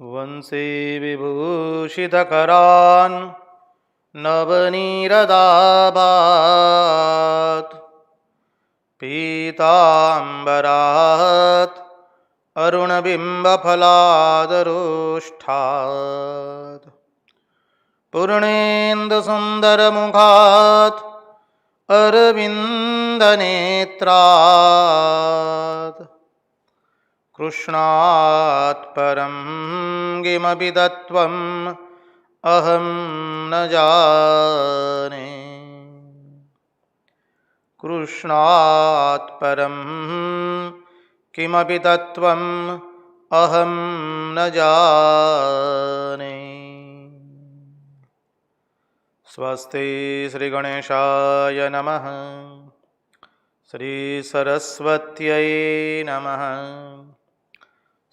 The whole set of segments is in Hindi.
वंशी विभूषितकरान् नवनीरदाभात् पीताम्बरात् अरुणबिम्बफलादरोष्ठात् पूर्णेन्दुसुन्दरमुखात् अरविन्दनेत्रात् कृष्णात् परं किमपि तत्त्वम् अहं न जाने। कृष्णात् परं किमपि तत्त्वम् अहं न जाने। स्वस्ति श्रीगणेशाय नमः। श्रीसरस्वत्यै नमः।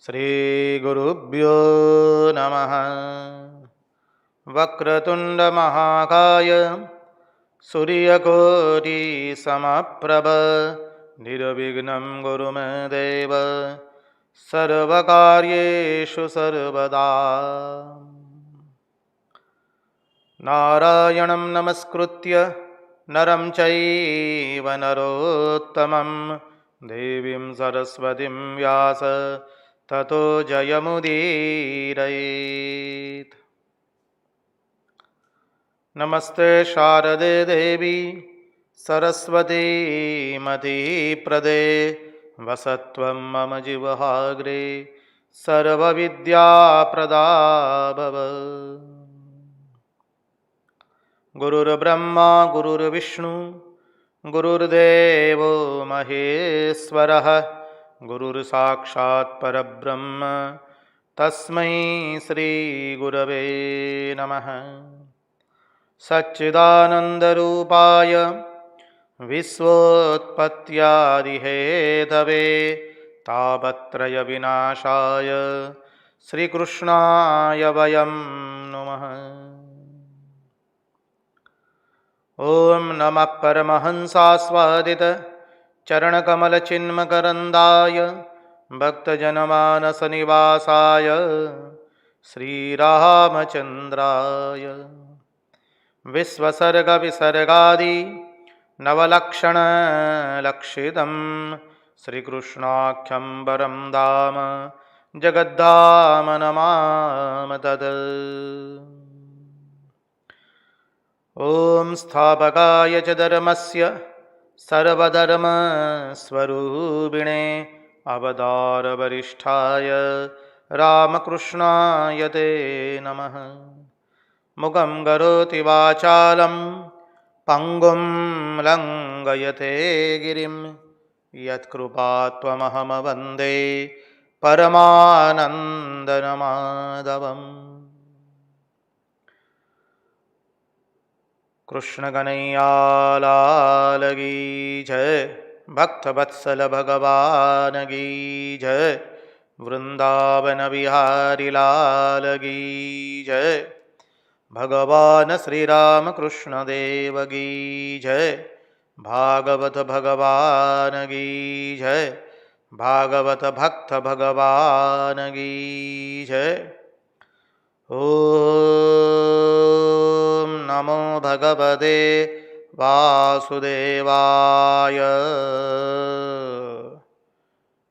श्रीगुरुभ्यो नमः। वक्रतुण्डमहाकाय सूर्यकोटिसमप्रभ निर्विघ्नं कुरु मे देव सर्वकार्येषु सर्वदा। नारायणं नमस्कृत्य नरं चैव नरोत्तमं देवीं सरस्वतीं व्यास ततो जयमुदीरयेत्। नमस्ते शारदे देवी सरस्वती मतिप्रदे वसत्वं मम जिह्वाग्रे सर्वविद्याप्रदा भव। गुरुर्ब्रह्मा गुरुर्विष्णु गुरुर्देवो महेश्वरः गुरुर्साक्षात् परब्रह्म तस्मै श्रीगुरवे नमः। सच्चिदानन्दरूपाय विश्वोत्पत्त्यादिहेतवे तापत्रयविनाशाय श्रीकृष्णाय वयं नुमः। ॐ नमः परमहंसास्वादित चरणकमलचिन्मकरन्दाय भक्तजनमानसनिवासाय श्रीरामचन्द्राय विश्वसर्गविसर्गादि नवलक्षणलक्षितं श्रीकृष्णाख्यं परं धाम जगद्धाम नमामि तत्। ॐ स्थापकाय च धर्मस्य सर्वधर्मस्वरूपिणे अवतारवरिष्ठाय रामकृष्णाय ते नमः। मुखं करोति वाचालं पङ्गुं लङ्घयते गिरिं यत्कृपात्वमहं वन्दे परमानन्दमाधवम्। कृष्ण कन्हैया लाल की जय, भक्तवत्सल भगवान की जय, वृंदावन बिहारी लाल की जय, भगवान श्री राम कृष्ण देव की जय, भागवत भगवान की जय, भागवत भक्त भगवान की जय। ओम नमो भगवते वासुदेवाय।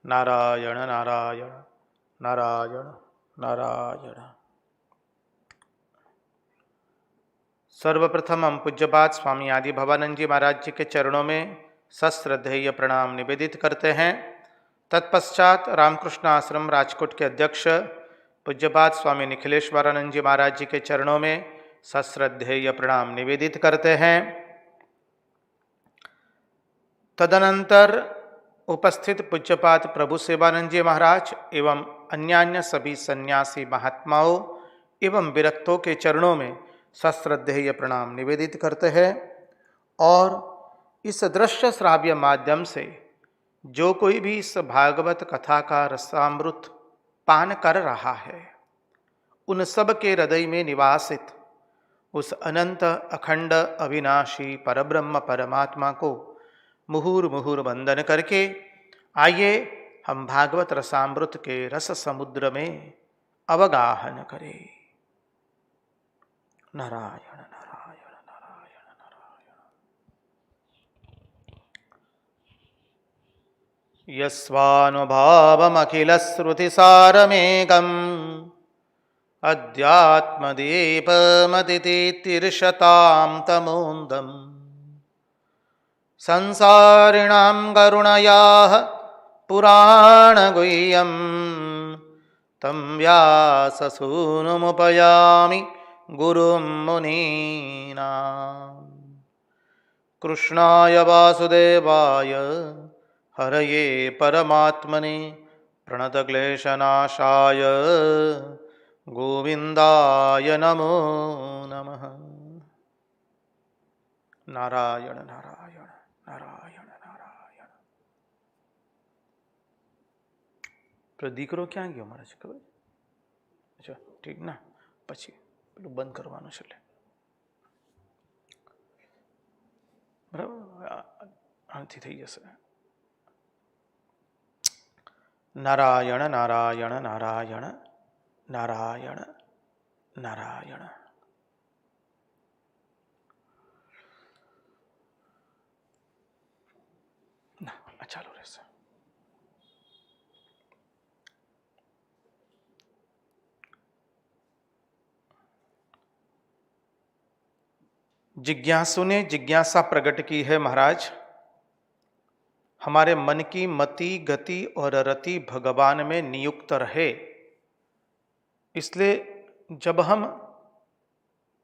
नारायण नारायण नारायण नारायण। सर्वप्रथम हम पूज्यपाद स्वामी आदि भवानंद जी महाराज जी के चरणों में सश्रद्धेय प्रणाम निवेदित करते हैं। तत्पश्चात रामकृष्ण आश्रम राजकोट के अध्यक्ष पूज्यपाद स्वामी निखिलेश्वरानंद जी महाराज जी के चरणों में सश्रद्धेय प्रणाम निवेदित करते हैं। तदनंतर उपस्थित पूज्यपाद प्रभु सेवानंद जी महाराज एवं अन्यान्य सभी सन्यासी महात्माओं एवं विरक्तों के चरणों में सश्रद्धेय प्रणाम निवेदित करते हैं। और इस दृश्य श्राव्य माध्यम से जो कोई भी इस भागवत कथा का रसामृत पान कर रहा है, उन सब के हृदय में निवासित उस अनंत अखंड अविनाशी परब्रह्म परमात्मा को मुहुर मुहुर वंदन करके आइए हम भागवत रसामृत के रस समुद्र में अवगाहन करे। नारायण नारायण नारायण नारायण। यस्वानुभावमखिलश्रुतिसारमेकम् अध्यात्मदीपमतितीर्षतां तमोन्दम् संसारिणां करुणयाः पुराणगुह्यं तं व्याससूनुमुपयामि गुरुं मुनीनां। कृष्णाय वासुदेवाय हरये परमात्मने प्रणतक्लेशनाशाय गोविन्दाय नमो नमः। नारायण नारायण नारायण नारायण। દીકરો ક્યાં ગયો મારા છે ખબર? અચ્છા ઠીક ના, પછી પેલું બંધ કરવાનું છે એટલે બરાબર, આનાથી થઈ જશે. નારાયણ નારાયણ નારાયણ નારાયણ નારાયણ. ના આ ચાલુ રહેશે. जिज्ञासु ने जिज्ञासा प्रकट की है महाराज, हमारे मन की मति गति और रति भगवान में नियुक्त रहे। इसलिए जब हम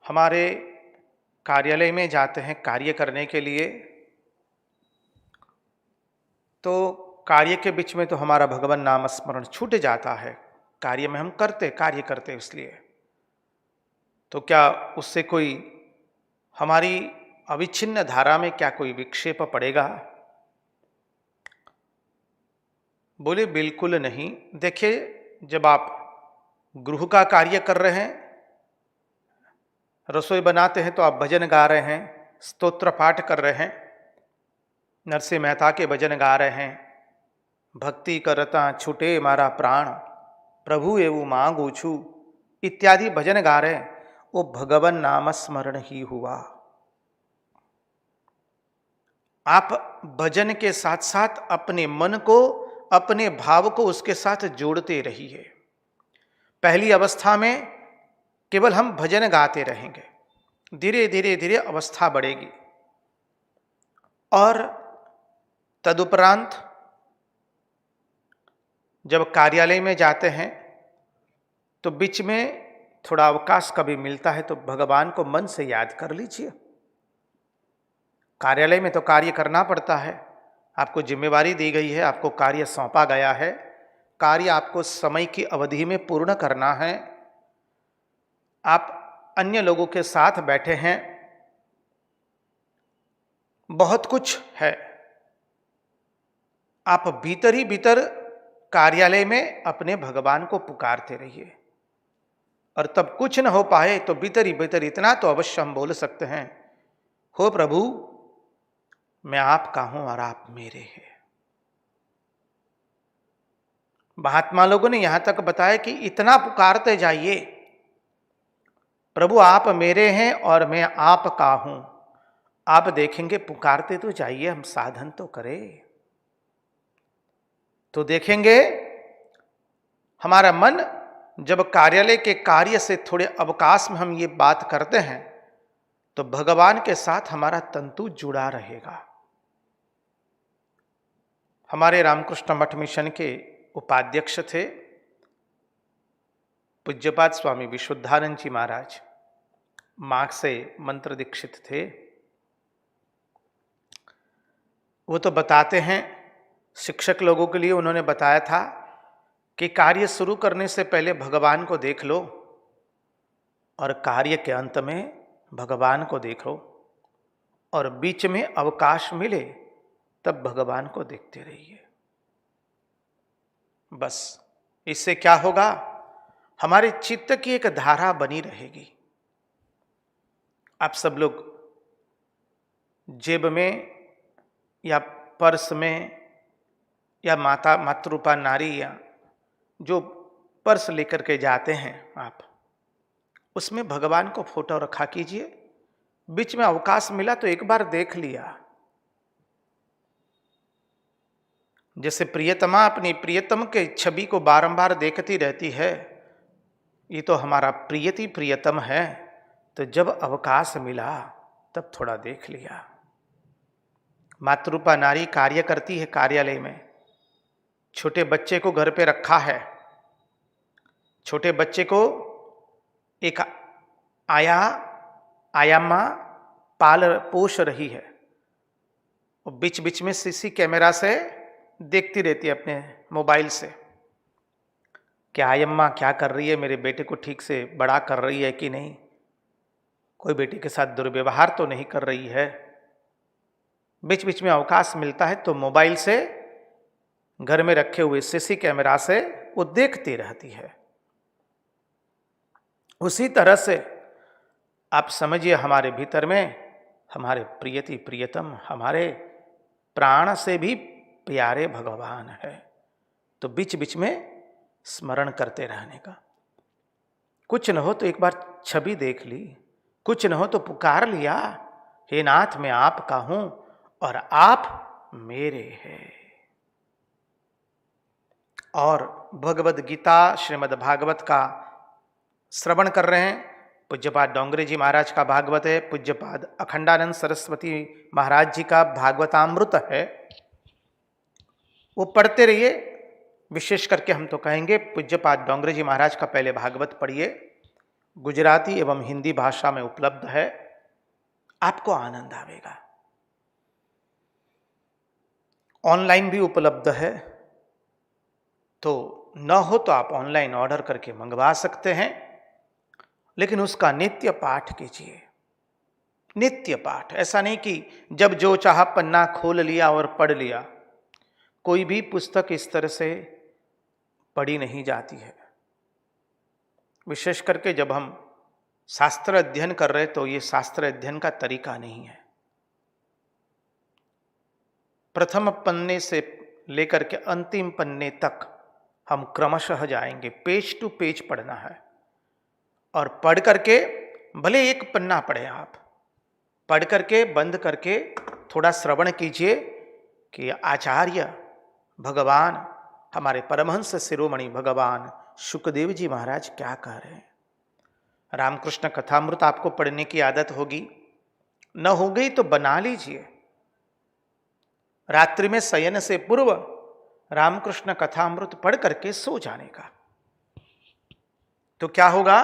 हमारे कार्यालय में जाते हैं कार्य करने के लिए, तो कार्य के बीच में तो हमारा भगवान नाम स्मरण छूट जाता है। कार्य में हम कार्य करते इसलिए, तो क्या उससे कोई हमारी अविच्छिन्न धारा में क्या कोई विक्षेप पड़ेगा? बोले बिल्कुल नहीं। देखिए, जब आप गृह का कार्य कर रहे हैं, रसोई बनाते हैं, तो आप भजन गा रहे हैं, स्तोत्र पाठ कर रहे हैं, नरसिंह मेहता के भजन गा रहे हैं, भक्ति करता छूटे मारा प्राण, प्रभु एवं मांगू छू इत्यादि भजन गा रहे हैं, वो भगवान नाम स्मरण ही हुआ। आप भजन के साथ साथ अपने मन को, अपने भाव को उसके साथ जोड़ते रहिए। पहली अवस्था में केवल हम भजन गाते रहेंगे, धीरे धीरे धीरे अवस्था बढ़ेगी, और तदुपरांत जब कार्यालय में जाते हैं तो बीच में थोड़ा अवकाश कभी मिलता है तो भगवान को मन से याद कर लीजिए। कार्यालय में तो कार्य करना पड़ता है, आपको जिम्मेवारी दी गई है, आपको कार्य सौंपा गया है, कार्य आपको समय की अवधि में पूर्ण करना है। आप अन्य लोगों के साथ बैठे हैं, बहुत कुछ है, आप भीतर ही भीतर कार्यालय में अपने भगवान को पुकारते रहिए, और तब कुछ न हो पाए तो भीतर ही भीतर इतना तो अवश्य हम बोल सकते हैं, हो प्रभु मैं आपका हूं और आप मेरे हैं। महात्मा लोगों ने यहां तक बताया कि इतना पुकारते जाइए, प्रभु आप मेरे हैं और मैं आपका हूं। आप देखेंगे पुकारते तो जाइए, हम साधन तो करें, तो देखेंगे हमारा मन जब कार्यालय के कार्य से थोड़े अवकाश में हम ये बात करते हैं, तो भगवान के साथ हमारा तंतु जुड़ा रहेगा। हमारे रामकृष्ण मठ मिशन के उपाध्यक्ष थे पूज्यपाद स्वामी विशुद्धानंद जी महाराज, मां से मंत्र दीक्षित थे। वो तो बताते हैं, शिक्षक लोगों के लिए उन्होंने बताया था कि कार्य शुरू करने से पहले भगवान को देख लो, और कार्य के अंत में भगवान को देखो, और बीच में अवकाश मिले तब भगवान को देखते रहिए। बस इससे क्या होगा, हमारे चित्त की एक धारा बनी रहेगी। आप सब लोग जेब में या पर्स में या मातृरूपा नारी या जो पर्स लेकर के जाते हैं आप, उसमें भगवान को फोटो रखा कीजिए। बीच में अवकाश मिला तो एक बार देख लिया। जैसे प्रियतमा अपनी प्रियतम के छवि को बारंबार देखती रहती है, ये तो हमारा प्रियति प्रियतम है, तो जब अवकाश मिला तब थोड़ा देख लिया। मातृरूपा नारी कार्य करती है कार्यालय में, छोटे बच्चे को घर पे रखा है, छोटे बच्चे को एक आयाम्मा पाल पोष रही है, और बीच बीच में सीसी कैमरा से देखती रहती है अपने मोबाइल से, क्या आयम्मा क्या कर रही है, मेरे बेटे को ठीक से बड़ा कर रही है कि नहीं, कोई बेटे के साथ दुर्व्यवहार तो नहीं कर रही है। बीच बीच में अवकाश मिलता है तो मोबाइल से, घर में रखे हुए सीसी कैमरा से वो देखती रहती है। उसी तरह से आप समझिए हमारे भीतर में हमारे प्रियति प्रियतम, हमारे प्राण से भी प्यारे भगवान है, तो बीच बीच में स्मरण करते रहने का। कुछ न हो तो एक बार छवि देख ली, कुछ न हो तो पुकार लिया, हे नाथ मैं आपका हूं और आप मेरे हैं। और भगवद गीता श्रीमद् भागवत का श्रवण कर रहे हैं। पूज्यपाद डोंगरे जी महाराज का भागवत है, पूज्यपाद अखंडानंद सरस्वती महाराज जी का भागवतामृत है, वो पढ़ते रहिए। विशेष करके हम तो कहेंगे पूज्यपाद डोंगरे जी महाराज का पहले भागवत पढ़िए, गुजराती एवं हिंदी भाषा में उपलब्ध है, आपको आनंद आवेगा। ऑनलाइन भी उपलब्ध है, तो न हो तो आप ऑनलाइन ऑर्डर करके मंगवा सकते हैं, लेकिन उसका नित्य पाठ कीजिए। नित्य पाठ, ऐसा नहीं कि जब जो चाहा पन्ना खोल लिया और पढ़ लिया। कोई भी पुस्तक इस तरह से पढ़ी नहीं जाती है। विशेष करके जब हम शास्त्र अध्ययन कर रहे तो ये शास्त्र अध्ययन का तरीका नहीं है। प्रथम पन्ने से लेकर के अंतिम पन्ने तक हम क्रमशः जाएंगे, पेज टू पेज पढ़ना है। और पढ़ करके, भले एक पन्ना पढ़े आप, पढ़ करके बंद करके थोड़ा श्रवण कीजिए कि आचार्य भगवान, हमारे परमहंस शिरोमणि भगवान शुकदेव जी महाराज क्या कह रहे हैं। रामकृष्ण कथामृत आपको पढ़ने की आदत होगी, न हो गई तो बना लीजिए। रात्रि में शयन से पूर्व रामकृष्ण कथामृत पढ़ करके सो जाने का। तो क्या होगा,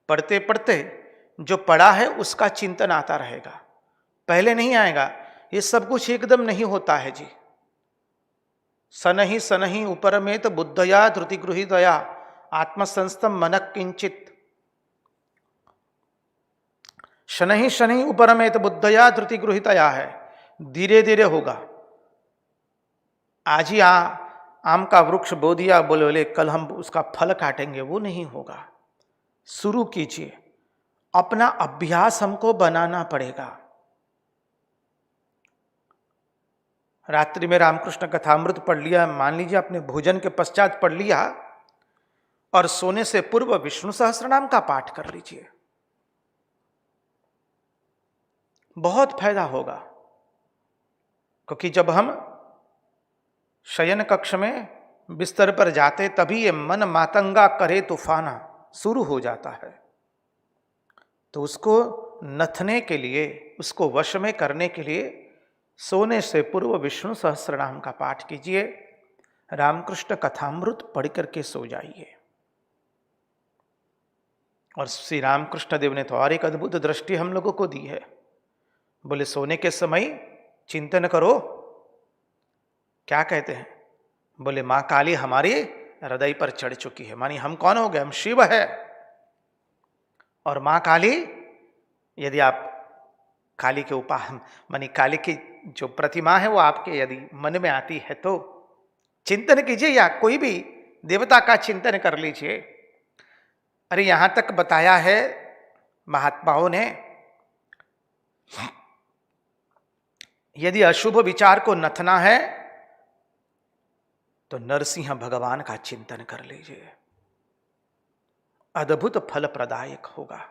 पढ़ते पढ़ते जो पढ़ा है उसका चिंतन आता रहेगा, पहले नहीं आएगा। ये सब कुछ एकदम नहीं होता है जी। सनहि सनहि उपरमेत बुद्धया धृति गृहीतया आत्मसंस्थम मनक किंचित। शनहि शनि उपरमेत बुद्धया धृति गृहीतया है, धीरे धीरे होगा। आज ही आम का वृक्ष बो दिया, बोले बोले कल हम उसका फल काटेंगे, वो नहीं होगा। शुरू कीजिए, अपना अभ्यास हमको बनाना पड़ेगा। रात्रि में रामकृष्ण कथामृत पढ़ लिया, मान लीजिए आपने भोजन के पश्चात पढ़ लिया, और सोने से पूर्व विष्णु सहस्त्रनाम का पाठ कर लीजिए, बहुत फायदा होगा। क्योंकि जब हम शयन कक्ष में बिस्तर पर जाते तभी ये मन मातंगा करे तूफाना शुरू हो जाता है। तो उसको नथने के लिए, उसको वश में करने के लिए सोने से पूर्व विष्णु सहस्त्रनाम का पाठ कीजिए, रामकृष्ण कथामृत पढ़ करके सो जाइए। और श्री रामकृष्ण देव ने तो और एक अद्भुत दृष्टि हम लोगों को दी है। बोले सोने के समय चिंतन करो, क्या कहते हैं, बोले मां काली हमारे हृदय पर चढ़ चुकी है। मानी हम कौन हो गए, हम शिव है। और मां काली, यदि आप काली के मानी काली की जो प्रतिमा है वो आपके यदि मन में आती है तो चिंतन कीजिए, या कोई भी देवता का चिंतन कर लीजिए। अरे यहां तक बताया है महात्माओं ने, यदि अशुभ विचार को नथना है तो नरसिंह भगवान का चिंतन कर लीजिए। अद्भुत फल प्रदायक होगा।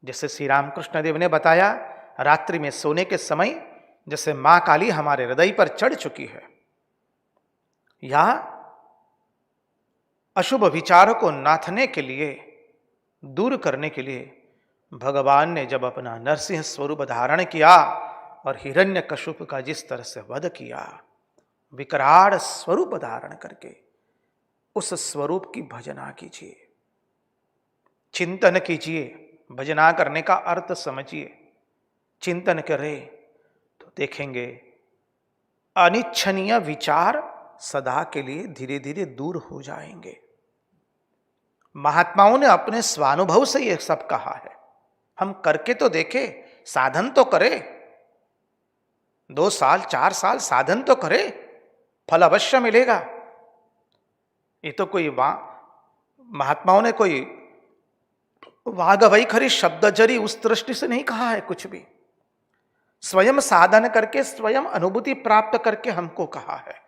जैसे श्री रामकृष्ण देव ने बताया, रात्रि में सोने के समय जैसे मां काली हमारे हृदय पर चढ़ चुकी है, या अशुभ विचारों को नाथने के लिए, दूर करने के लिए भगवान ने जब अपना नरसिंह स्वरूप धारण किया और हिरण्यकशिपु का जिस तरह से वध किया, विकराल स्वरूप धारण करके, उस स्वरूप की भजना कीजिए, चिंतन कीजिए। भजना करने का अर्थ समझिए। चिंतन करें तो देखेंगे अनिच्छनीय विचार सदा के लिए धीरे धीरे दूर हो जाएंगे। महात्माओं ने अपने स्वानुभव से यह सब कहा है, हम करके तो देखे, साधन तो करें, 2 साल 4 साल साधन तो करें, फल अवश्य मिलेगा। ये तो कोई महात्माओं ने कोई वाग वैखरी शब्द जरी उस दृष्टि से नहीं कहा है, कुछ भी स्वयं साधन करके, स्वयं अनुभूति प्राप्त करके हमको कहा है।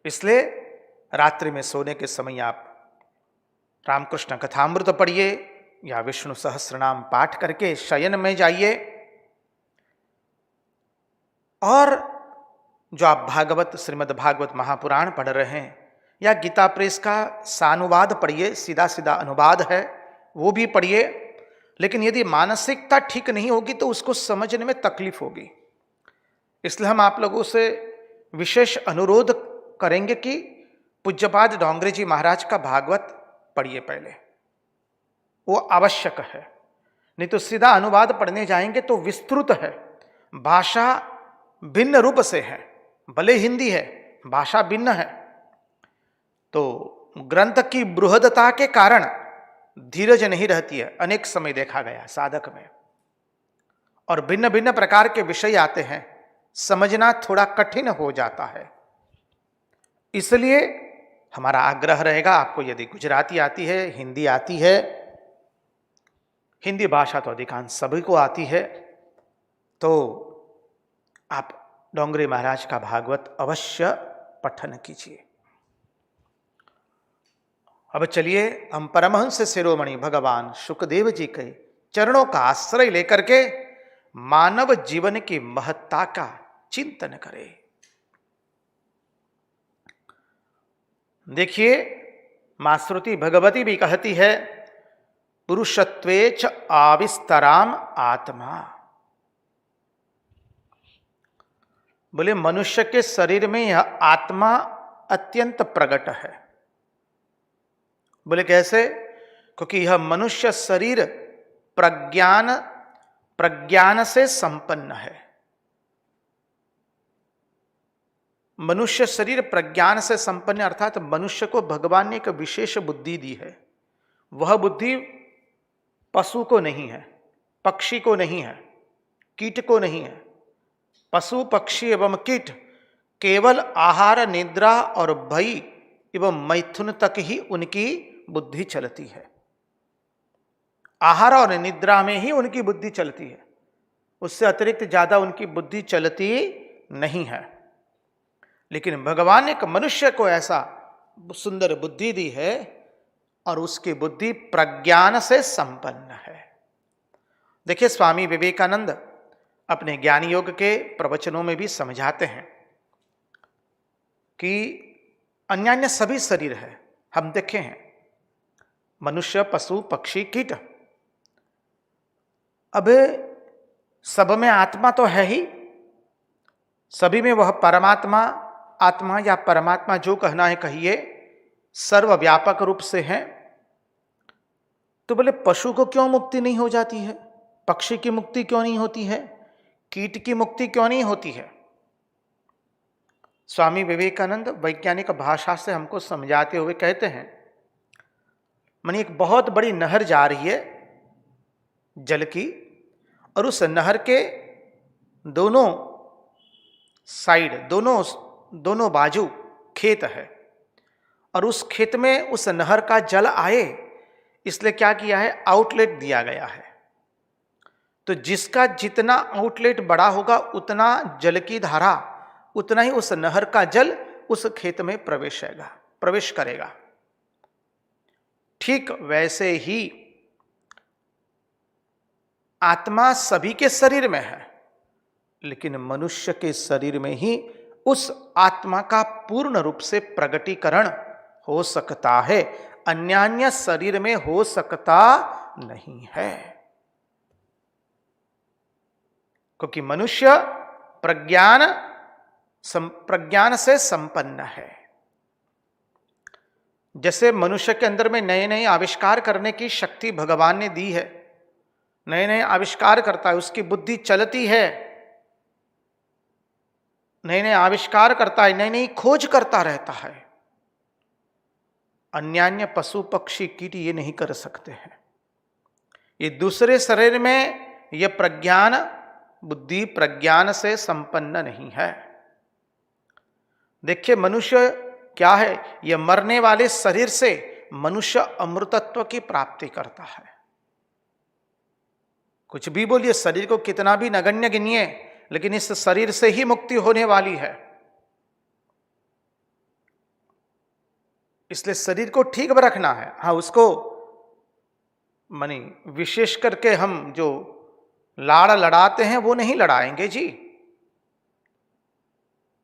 इसलिए रात्रि में सोने के समय आप रामकृष्ण कथामृत पढ़िए या विष्णु सहस्रनाम पाठ करके शयन में जाइए, और जो आप भागवत, श्रीमद् भागवत महापुराण पढ़ रहे हैं या गीता प्रेस का सानुवाद पढ़िए, सीधा सीधा अनुवाद है, वो भी पढ़िए। लेकिन यदि मानसिकता ठीक नहीं होगी तो उसको समझने में तकलीफ होगी। इसलिए हम आप लोगों से विशेष अनुरोध करेंगे कि पूज्यपाद डोंगरे जी महाराज का भागवत पढ़िए पहले, वो आवश्यक है। नहीं तो सीधा अनुवाद पढ़ने जाएंगे तो विस्तृत है, भाषा भिन्न रूप से है, भले हिंदी है, भाषा भिन्न है, तो ग्रंथ की बृहदता के कारण धीरज नहीं रहती है, अनेक समय देखा गया साधक में, और भिन्न भिन्न प्रकार के विषय आते हैं, समझना थोड़ा कठिन हो जाता है। इसलिए हमारा आग्रह रहेगा, आपको यदि गुजराती आती है, हिंदी आती है, हिंदी भाषा तो अधिकांश सभी को आती है, तो आप डोंगरे महाराज का भागवत अवश्य पठन कीजिए। अब चलिए हम परमहंस शिरोमणि भगवान शुकदेव जी के चरणों का आश्रय लेकर के मानव जीवन की महत्ता का चिंतन करें। देखिए, मां श्रुति भगवती भी कहती है, पुरुषत्वे च आविस्तराम आत्मा। बोले मनुष्य के शरीर में यह आत्मा अत्यंत प्रकट है। बोले कैसे? क्योंकि यह मनुष्य शरीर प्रज्ञान से संपन्न है। मनुष्य शरीर प्रज्ञान से संपन्न अर्थात मनुष्य को भगवान ने एक विशेष बुद्धि दी है। वह बुद्धि पशु को नहीं है, पक्षी को नहीं है, कीट को नहीं है। पशु पक्षी एवं कीट केवल आहार, निद्रा और भय एवं मैथुन तक ही उनकी बुद्धि चलती है। आहार और निद्रा में ही उनकी बुद्धि चलती है, उससे अतिरिक्त ज्यादा उनकी बुद्धि चलती नहीं है। लेकिन भगवान ने एक मनुष्य को ऐसा सुंदर बुद्धि दी है और उसकी बुद्धि प्रज्ञान से संपन्न है। देखिए, स्वामी विवेकानंद अपने ज्ञान योग के प्रवचनों में भी समझाते हैं कि अन्य सभी शरीर है, हम देखे हैं, मनुष्य, पशु, पक्षी, कीट। अब सब में आत्मा तो है ही, सभी में वह परमात्मा, आत्मा या परमात्मा जो कहना है कहिए, सर्वव्यापक रूप से है। तो बोले पशु को क्यों मुक्ति नहीं हो जाती है, पक्षी की मुक्ति क्यों नहीं होती है, कीट की मुक्ति क्यों नहीं होती है? स्वामी विवेकानंद वैज्ञानिक भाषा से हमको समझाते हुए कहते हैं, मानी एक बहुत बड़ी नहर जा रही है जल की, और उस नहर के दोनों साइड, दोनों बाजू खेत है, और उस खेत में उस नहर का जल आए इसलिए क्या किया है, आउटलेट दिया गया है। तो जिसका जितना आउटलेट बड़ा होगा उतना जल की धारा, उतना ही उस नहर का जल उस खेत में प्रवेश करेगा। ठीक वैसे ही आत्मा सभी के शरीर में है, लेकिन मनुष्य के शरीर में ही उस आत्मा का पूर्ण रूप से प्रगटीकरण हो सकता है, अन्यान्य शरीर में हो सकता नहीं है। क्योंकि मनुष्य प्रज्ञान से संपन्न है। जैसे मनुष्य के अंदर में नए नए आविष्कार करने की शक्ति भगवान ने दी है, नए नए आविष्कार करता है, उसकी बुद्धि चलती है, नए नए आविष्कार करता है, नई नई खोज करता रहता है। अन्यान्य पशु पक्षी कीट ये नहीं कर सकते हैं। ये दूसरे शरीर में ये प्रज्ञान बुद्धि प्रज्ञान से संपन्न नहीं है। देखिए मनुष्य क्या है, यह मरने वाले शरीर से मनुष्य अमृतत्व की प्राप्ति करता है। कुछ भी बोलिए, शरीर को कितना भी नगण्य गिनिए, लेकिन इस शरीर से ही मुक्ति होने वाली है। इसलिए शरीर को ठीक रखना है। हाँ, उसको मानी विशेष करके हम जो लाड़ लड़ाते हैं वो नहीं लड़ाएंगे जी,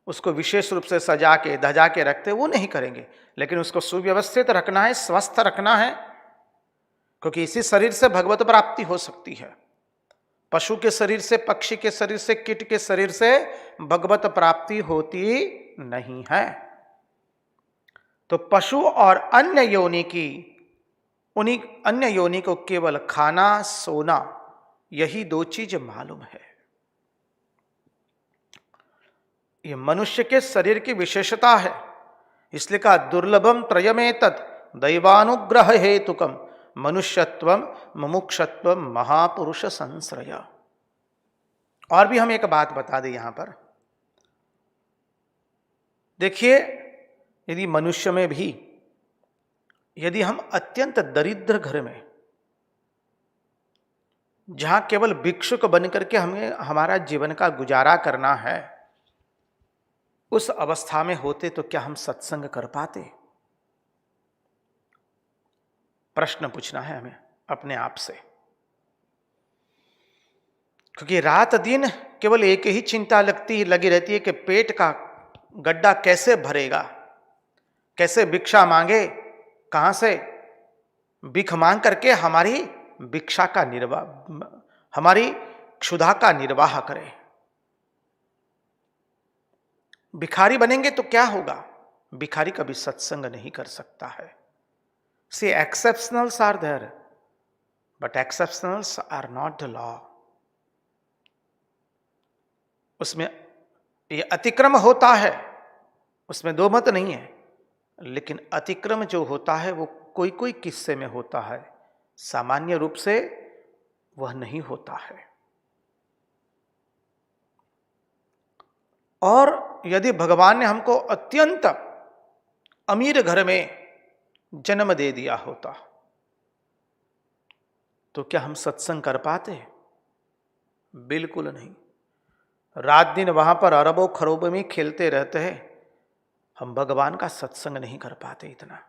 उसको विशेष रूप से सजा के धजा के रखते वो नहीं करेंगे, लेकिन उसको सुव्यवस्थित रखना है, स्वस्थ रखना है, क्योंकि इसी शरीर से भगवत प्राप्ति हो सकती है। पशु के शरीर से, पक्षी के शरीर से, कीट के शरीर से भगवत प्राप्ति होती नहीं है। तो पशु और अन्य योनि की, उन्हीं अन्य योनि को केवल खाना सोना, यही दो चीज मालूम है। ये मनुष्य के शरीर की विशेषता है। इसलिए कहा दुर्लभम त्रयमेतत् दैवानुग्रह हेतुकम मनुष्यत्वम मुमुक्षत्वम महापुरुष संश्रय। और भी हम एक बात बता दें यहां पर। देखिए, यदि मनुष्य में भी यदि हम अत्यंत दरिद्र घर में, जहां केवल भिक्षुक बनकर के हमें हमारा जीवन का गुजारा करना है, उस अवस्था में होते तो क्या हम सत्संग कर पाते? प्रश्न पूछना है हमें अपने आप से। क्योंकि रात दिन केवल एक ही चिंता लगी रहती है कि पेट का गड्ढा कैसे भरेगा, कैसे भिक्षा मांगे, कहां से भिख मांग करके हमारी भिक्षा का निर्वाह, हमारी क्षुधा का निर्वाह करें। भिखारी बनेंगे तो क्या होगा? भिखारी कभी सत्संग नहीं कर सकता है। See, exceptionals are there, but exceptionals are not the law. उसमें ये अतिक्रम होता है, उसमें दो मत नहीं है, लेकिन अतिक्रम जो होता है वो कोई कोई किस्से में होता है, सामान्य रूप से वह नहीं होता है। और यदि भगवान ने हमको अत्यंत अमीर घर में जन्म दे दिया होता तो क्या हम सत्संग कर पाते? बिल्कुल नहीं। रात दिन वहां पर अरबों खरबों में खेलते रहते हैं, हम भगवान का सत्संग नहीं कर पाते इतना।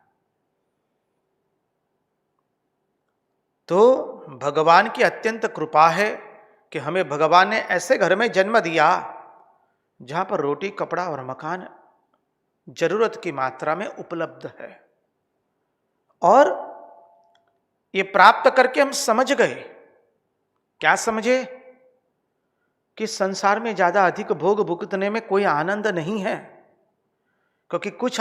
तो भगवान की अत्यंत कृपा है कि हमें भगवान ने ऐसे घर में जन्म दिया जहां पर रोटी कपड़ा और मकान जरूरत की मात्रा में उपलब्ध है। और ये प्राप्त करके हम समझ गए, क्या समझे? कि संसार में ज्यादा अधिक भोग भुगतने में कोई आनंद नहीं है। क्योंकि कुछ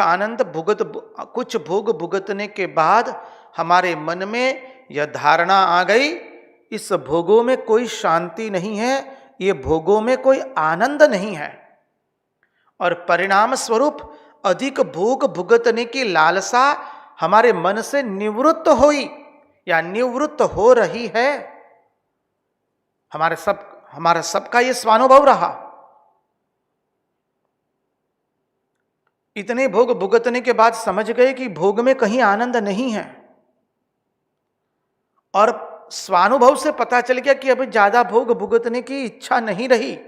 भोग भुगतने के बाद हमारे मन में यह धारणा आ गई, इस भोगों में कोई शांति नहीं है, ये भोगों में कोई आनंद नहीं है, और परिणाम स्वरूप अधिक भोग भुगतने की लालसा हमारे मन से निवृत्त हुई या निवृत्त हो रही है। हमारा सबका यह स्वानुभव रहा। इतने भोग भुगतने के बाद समझ गए कि भोग में कहीं आनंद नहीं है, और स्वानुभव से पता चल गया कि अब ज्यादा भोग भुगतने की इच्छा नहीं रही।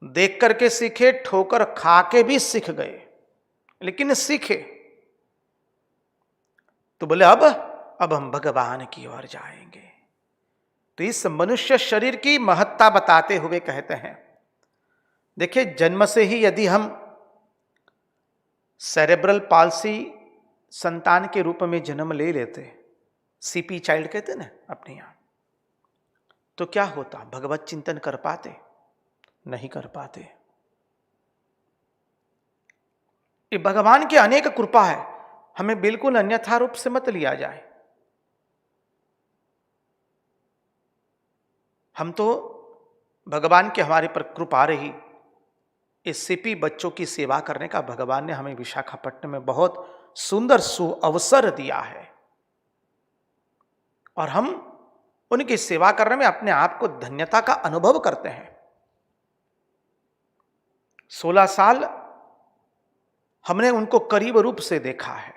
देख करके सीखे, ठोकर खा के भी सीख गए, लेकिन सीखे। तो बोले अब हम भगवान की ओर जाएंगे। तो इस मनुष्य शरीर की महत्ता बताते हुए कहते हैं, देखिए जन्म से ही यदि हम सेरेब्रल पाल्सी संतान के रूप में जन्म ले लेते, सीपी चाइल्ड कहते ना अपने यहां, तो क्या होता? भगवत चिंतन कर पाते? नहीं कर पाते। ये भगवान की अनेक कृपा है, हमें बिल्कुल अन्यथा रूप से मत लिया जाए। हम तो भगवान की हमारे पर कृपा रही, इस सीपी बच्चों की सेवा करने का भगवान ने हमें विशाखापट्टनम में बहुत सुंदर सुअवसर दिया है, और हम उनकी सेवा करने में अपने आप को धन्यता का अनुभव करते हैं। 16 साल हमने उनको करीब रूप से देखा है,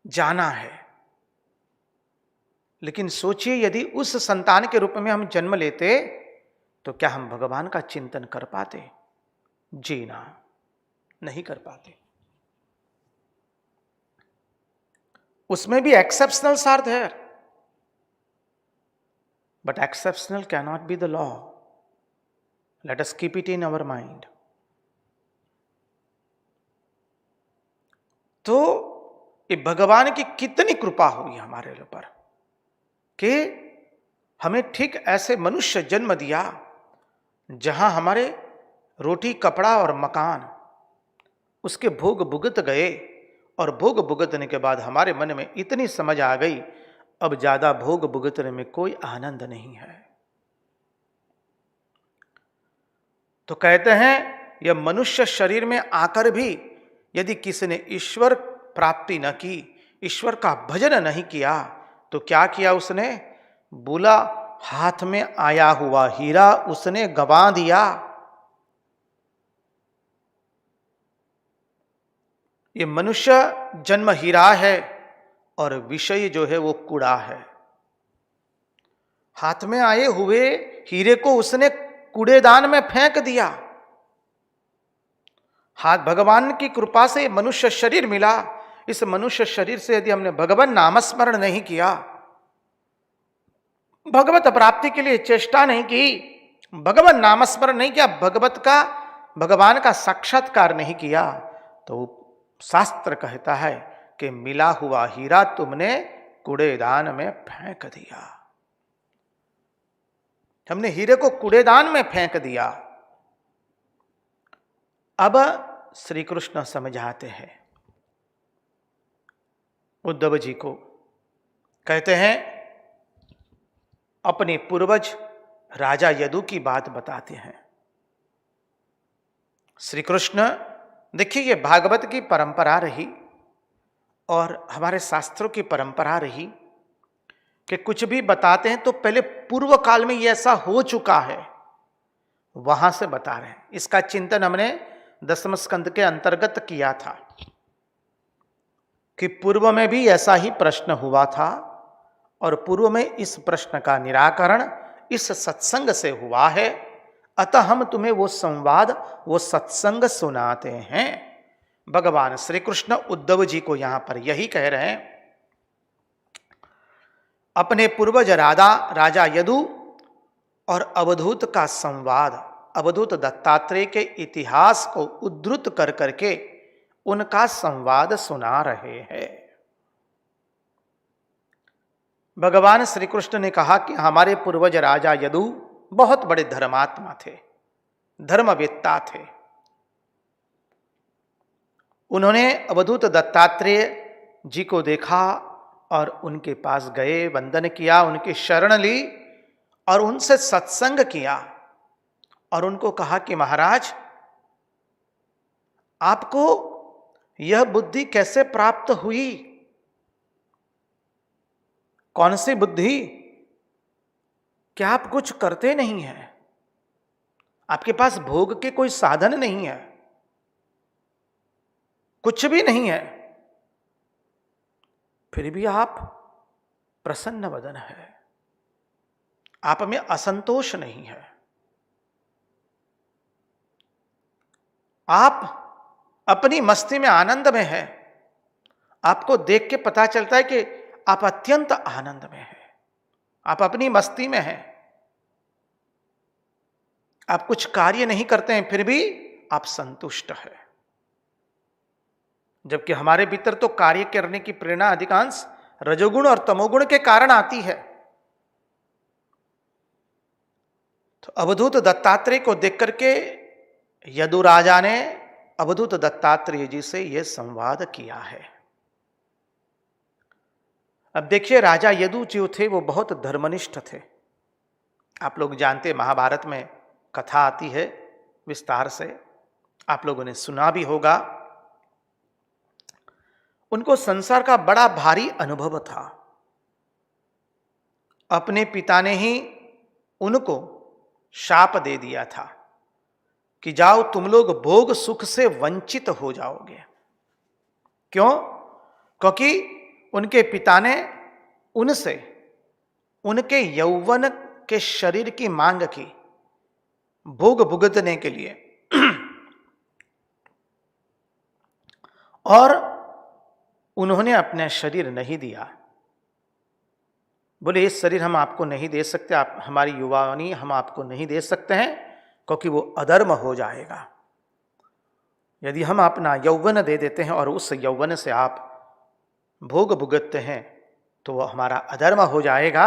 जाना है। लेकिन सोचिए यदि उस संतान के रूप में हम जन्म लेते तो क्या हम भगवान का चिंतन कर पाते? जी ना, नहीं कर पाते। उसमें भी exceptionals are there, but exceptional can not be the law. Let us keep it in our mind. तो ये भगवान की कितनी कृपा हुई हमारे ऊपर कि हमें ठीक ऐसे मनुष्य जन्म दिया जहां हमारे रोटी कपड़ा और मकान उसके भोग भुगत गए, और भोग भुगतने के बाद हमारे मन में इतनी समझ आ गई, अब ज्यादा भोग भुगतने में कोई आनंद नहीं है। तो कहते हैं यह मनुष्य शरीर में आकर भी यदि किसी ने ईश्वर प्राप्ति न की, ईश्वर का भजन नहीं किया, तो क्या किया उसने? बोला हाथ में आया हुआ हीरा उसने गंवा दिया। ये मनुष्य जन्म हीरा है और विषय जो है वो कूड़ा है। हाथ में आए हुए हीरे को उसने कूड़ेदान में फेंक दिया। हाथ भगवान की कृपा से मनुष्य शरीर मिला, इस मनुष्य शरीर से यदि हमने भगवान नामस्मरण नहीं किया, भगवत प्राप्ति के लिए चेष्टा नहीं की, भगवान नामस्मरण नहीं किया, भगवान का साक्षात्कार नहीं किया, तो शास्त्र कहता है कि मिला हुआ हीरा तुमने कूड़ेदान में फेंक दिया। हमने हीरे को कूड़ेदान में फेंक दिया। अब श्री कृष्ण समझाते हैं उद्धव जी को, कहते हैं अपने पूर्वज राजा यदु की बात बताते हैं। श्री कृष्ण, देखिए ये भागवत की परंपरा रही और हमारे शास्त्रों की परंपरा रही कि कुछ भी बताते हैं तो पहले पूर्व काल में ये ऐसा हो चुका है, वहां से बता रहे हैं। इसका चिंतन हमने 10वें स्कंद के अंतर्गत किया था कि पूर्व में भी ऐसा ही प्रश्न हुआ था, और पूर्व में इस प्रश्न का निराकरण इस सत्संग से हुआ है। अतः हम तुम्हें वो संवाद, वो सत्संग सुनाते हैं। भगवान श्री कृष्ण उद्धव जी को यहां पर यही कह रहे हैं, अपने पूर्वज राजा यदु और अवधूत का संवाद, अवधूत दत्तात्रेय के इतिहास को उद्धृत कर करके उनका संवाद सुना रहे हैं। भगवान श्री कृष्ण ने कहा कि हमारे पूर्वज राजा यदु बहुत बड़े धर्मात्मा थे, धर्मवेत्ता थे। उन्होंने अवधूत दत्तात्रेय जी को देखा और उनके पास गए, वंदन किया, उनकी शरण ली और उनसे सत्संग किया, और उनको कहा कि महाराज आपको यह बुद्धि कैसे प्राप्त हुई? कौन सी बुद्धि? क्या आप कुछ करते नहीं हैं? आपके पास भोग के कोई साधन नहीं है, कुछ भी नहीं है, फिर भी आप प्रसन्न वदन है, आप में असंतोष नहीं है, आप अपनी मस्ती में आनंद में है, आपको देख के पता चलता है कि आप अत्यंत आनंद में हैं, आप अपनी मस्ती में हैं, आप कुछ कार्य नहीं करते हैं फिर भी आप संतुष्ट हैं। जबकि हमारे भीतर तो कार्य करने की प्रेरणा अधिकांश रजोगुण और तमोगुण के कारण आती है। तो अवधूत दत्तात्रेय को देख करके यदु राजा ने अवधूत दत्तात्रेय जी से यह संवाद किया है। अब देखिए, राजा यदु जो थे वो बहुत धर्मनिष्ठ थे। आप लोग जानते, महाभारत में कथा आती है विस्तार से, आप लोगों ने सुना भी होगा। उनको संसार का बड़ा भारी अनुभव था। अपने पिता ने ही उनको शाप दे दिया था कि जाओ तुम लोग भोग सुख से वंचित हो जाओगे। क्यों? क्योंकि उनके पिता ने उनसे उनके यौवन के शरीर की मांग की भोग भुगतने के लिए, और उन्होंने अपना शरीर नहीं दिया। बोले इस शरीर हम आपको नहीं दे सकते, आप हमारी युवानी हम आपको नहीं दे सकते हैं, क्योंकि वो अधर्म हो जाएगा। यदि हम अपना यौवन दे देते हैं और उस यौवन से आप भोग भुगतते हैं तो वो हमारा अधर्म हो जाएगा,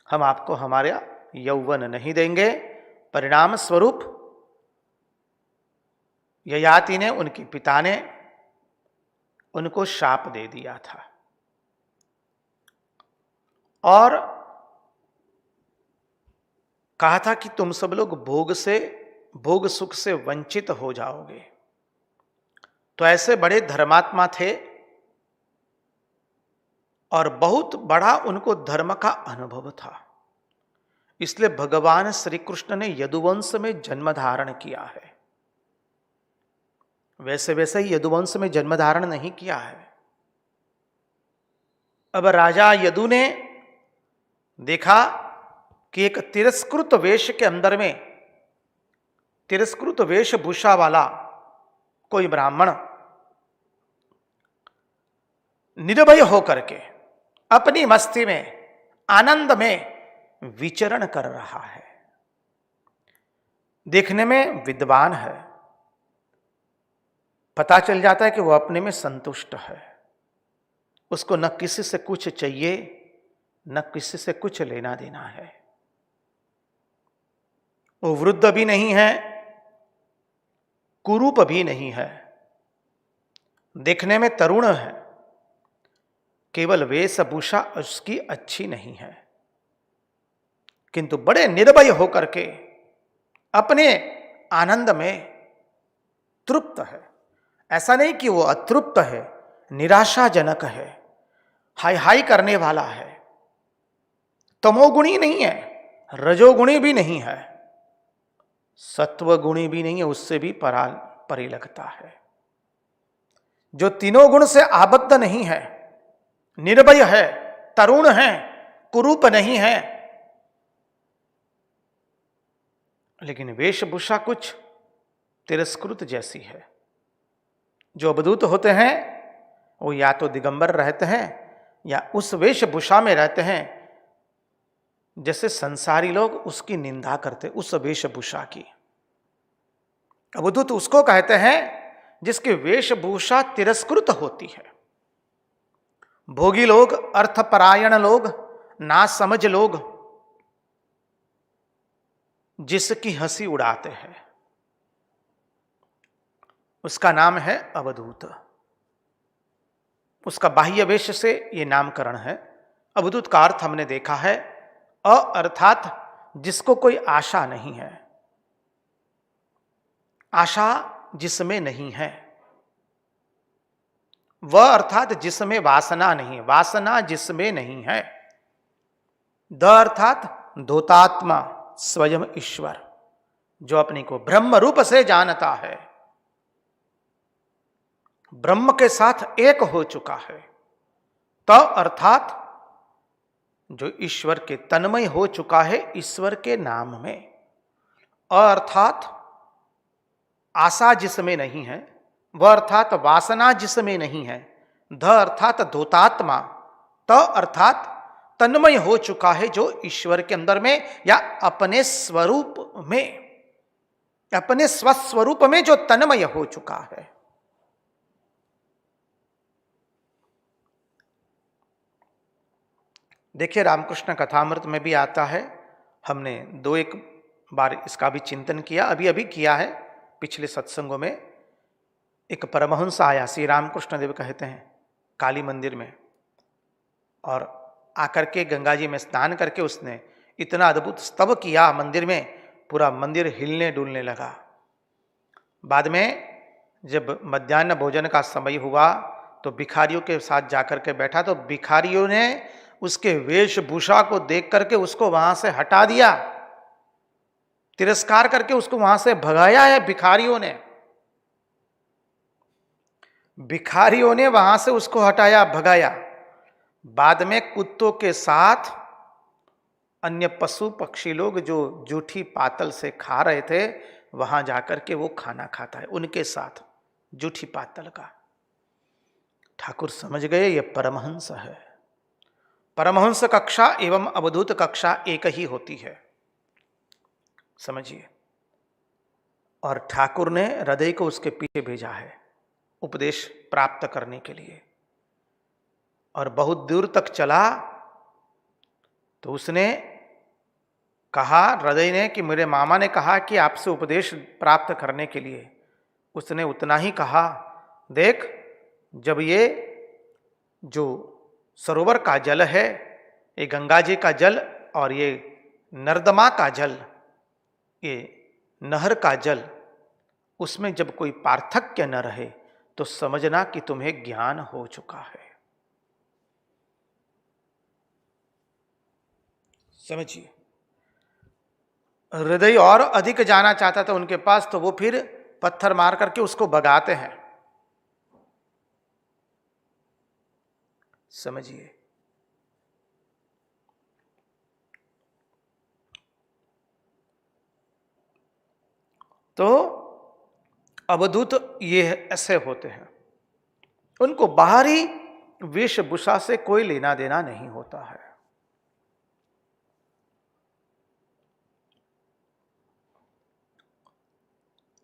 हम आपको हमारा यौवन नहीं देंगे। परिणाम स्वरूप ययाति ने, उनके पिता ने उनको शाप दे दिया था और कहा था कि तुम सब लोग भोग सुख से वंचित हो जाओगे। तो ऐसे बड़े धर्मात्मा थे और बहुत बड़ा उनको धर्म का अनुभव था। इसलिए भगवान श्री कृष्ण ने यदुवंश में जन्म धारण किया है। वैसे वैसे ही यदुवंश में जन्म धारण नहीं किया है। अब राजा यदु ने देखा कि एक तिरस्कृत वेश के अंदर में, तिरस्कृत वेशभूषा वाला कोई ब्राह्मण निर्भय होकर के अपनी मस्ती में, आनंद में विचरण कर रहा है। देखने में विद्वान है, पता चल जाता है कि वो अपने में संतुष्ट है। उसको न किसी से कुछ चाहिए, न किसी से कुछ लेना देना है। वो वृद्ध भी नहीं है, कुरूप भी नहीं है, देखने में तरुण है, केवल वेशभूषा उसकी अच्छी नहीं है, किंतु बड़े निर्भय होकर के अपने आनंद में तृप्त है। ऐसा नहीं कि वो अतृप्त है, निराशाजनक है, हाय हाय करने वाला है। तमोगुणी नहीं है, रजोगुणी भी नहीं है, सत्वगुणी भी नहीं है, उससे भी परे लगता है। जो तीनों गुण से आबद्ध नहीं है, निर्भय है, तरुण है, कुरूप नहीं है, लेकिन वेशभूषा कुछ तिरस्कृत जैसी है। जो अवधूत होते हैं वो या तो दिगंबर रहते हैं या उस वेशभूषा में रहते हैं जैसे संसारी लोग उसकी निंदा करते, उस वेशभूषा की। अवधूत उसको कहते हैं जिसकी वेशभूषा तिरस्कृत होती है। भोगी लोग, अर्थपरायण लोग, नासमझ लोग जिसकी हंसी उड़ाते हैं, उसका नाम है अवधूत। उसका बाह्य वेश से यह नामकरण है। अवधूत का अर्थ हमने देखा है अर्थात जिसको कोई आशा नहीं है, आशा जिसमें नहीं है। वह अर्थात जिसमें वासना नहीं, वासना जिसमें नहीं है। द अर्थात धोतात्मा, स्वयं ईश्वर, जो अपने को ब्रह्म रूप से जानता है, ब्रह्म के साथ एक हो चुका है। त अर्थात जो ईश्वर के तन्मय हो चुका है ईश्वर के नाम में। अर्थात आशा जिसमें नहीं है, वह अर्थात वासना जिसमें नहीं है, ध अर्थात धूतात्मा, त अर्थात तन्मय हो चुका है जो ईश्वर के अंदर में या अपने स्वरूप में, अपने स्वस्वरूप में जो तन्मय हो चुका है। देखिए रामकृष्ण कथामृत में भी आता है, हमने दो एक बार इसका भी चिंतन किया, अभी अभी किया है पिछले सत्संगों में। एक परमहंस आया, श्री रामकृष्ण देव कहते हैं, काली मंदिर में, और आकर के गंगा जी में स्नान करके उसने इतना अद्भुत स्तव किया मंदिर में, पूरा मंदिर हिलने डुलने लगा। बाद में जब मध्याह्न भोजन का समय हुआ तो भिखारियों के साथ जाकर के बैठा, तो भिखारियों ने उसके वेशभूषा को देख करके उसको वहां से हटा दिया, तिरस्कार करके उसको वहां से भगाया है भिखारियों ने। भिखारियों ने वहां से उसको हटाया, भगाया। बाद में कुत्तों के साथ अन्य पशु पक्षी लोग जो जूठी पातल से खा रहे थे, वहां जाकर के वो खाना खाता है उनके साथ, जूठी पातल का। ठाकुर समझ गए ये परमहंस है। परमहंस कक्षा एवं अवधूत कक्षा एक ही होती है, समझिए। और ठाकुर ने हृदय को उसके पीछे भेजा है उपदेश प्राप्त करने के लिए। और बहुत दूर तक चला तो उसने कहा, हृदय ने, कि मेरे मामा ने कहा कि आपसे उपदेश प्राप्त करने के लिए। उसने उतना ही कहा, देख, जब ये जो सरोवर का जल है, ये गंगा जी का जल और ये नर्दमा का जल, ये नहर का जल, उसमें जब कोई पार्थक्य न रहे तो समझना कि तुम्हें ज्ञान हो चुका है। समझिए, हृदय और अधिक जाना चाहता था उनके पास, तो वो फिर पत्थर मार करके उसको भगाते हैं। समझिए, तो अवधूत ये ऐसे होते हैं, उनको बाहरी वेशभूषा से कोई लेना देना नहीं होता है।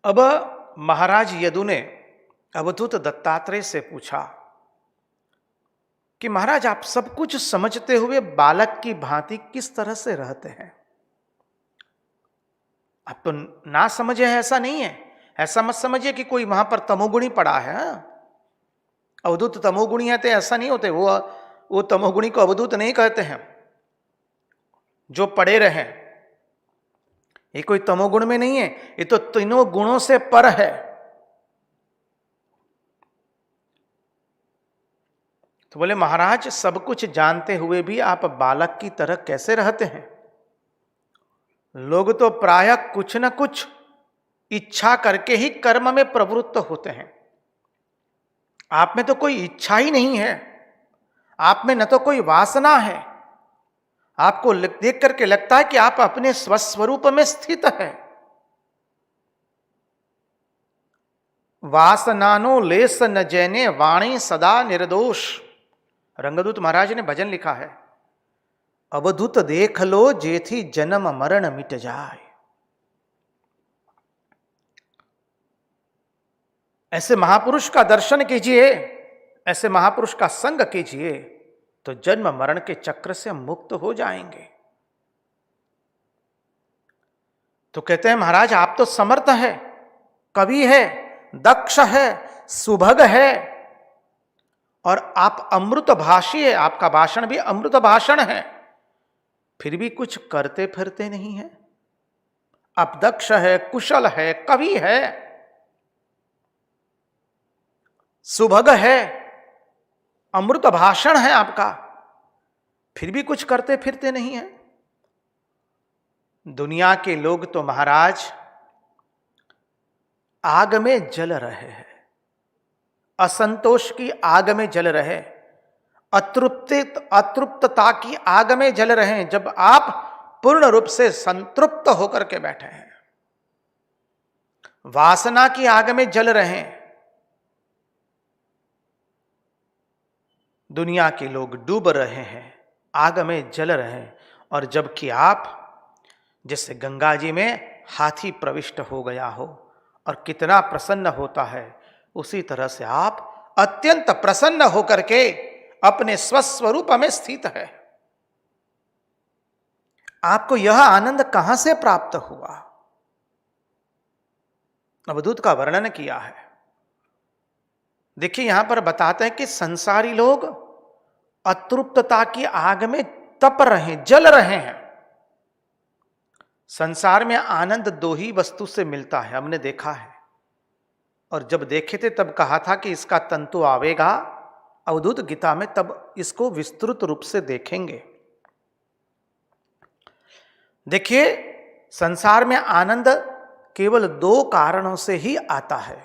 अब महाराज यदु ने अवधूत दत्तात्रेय से पूछा कि महाराज, आप सब कुछ समझते हुए बालक की भांति किस तरह से रहते हैं? आप तो ना समझे हैं, ऐसा नहीं है। ऐसा मत समझिए कि कोई वहां पर तमोगुणी पड़ा है। अवधूत तमोगुणी है तो ऐसा नहीं होते, वो तमोगुणी को अवधूत नहीं कहते हैं। जो पड़े रहे, ये कोई तमोगुण में नहीं है, ये तो तीनों गुणों से पर है। तो बोले, महाराज, सब कुछ जानते हुए भी आप बालक की तरह कैसे रहते हैं? लोग तो प्रायः कुछ न कुछ इच्छा करके ही कर्म में प्रवृत्त होते हैं। आप में तो कोई इच्छा ही नहीं है, आप में न तो कोई वासना है। आपको देख करके लगता है कि आप अपने स्वस्वरूप में स्थित है। वासनानो लेस न जैने वाणी सदा निर्दोष। रंगदूत महाराज ने भजन लिखा है, अवधूत देख लो जेथी जन्म मरण मिट जाए। ऐसे महापुरुष का दर्शन कीजिए, ऐसे महापुरुष का संग कीजिए, तो जन्म मरण के चक्र से मुक्त हो जाएंगे। तो कहते हैं, महाराज, आप तो समर्थ है, कवि है, दक्ष है, सुभग है, और आप अमृत भाषी है, आपका भाषण भी अमृत भाषण है, फिर भी कुछ करते फिरते नहीं है। आप दक्ष है, कुशल है, कवि है, सुभग है, अमृत भाषण है आपका, फिर भी कुछ करते फिरते नहीं है। दुनिया के लोग तो महाराज आग में जल रहे हैं, असंतोष की आग में जल रहे, अतृप्तता की आग में जल रहे हैं, जब आप पूर्ण रूप से संतृप्त होकर के बैठे हैं। वासना की आग में जल रहे हैं, दुनिया के लोग डूब रहे हैं, आग में जल रहे हैं, और जबकि आप जैसे गंगा जी में हाथी प्रविष्ट हो गया हो और कितना प्रसन्न होता है, उसी तरह से आप अत्यंत प्रसन्न होकर के अपने स्वस्वरूप में स्थित है। आपको यह आनंद कहां से प्राप्त हुआ? अवधूत का वर्णन किया है। देखिए, यहां पर बताते हैं कि संसारी लोग अतृप्तता की आग में तप रहे हैं, जल रहे हैं। संसार में आनंद दो ही वस्तु से मिलता है, हमने देखा है, और जब देखे थे तब कहा था कि इसका तंतु आवेगा अवधूत गीता में, तब इसको विस्तृत रूप से देखेंगे। देखिए, संसार में आनंद केवल दो कारणों से ही आता है,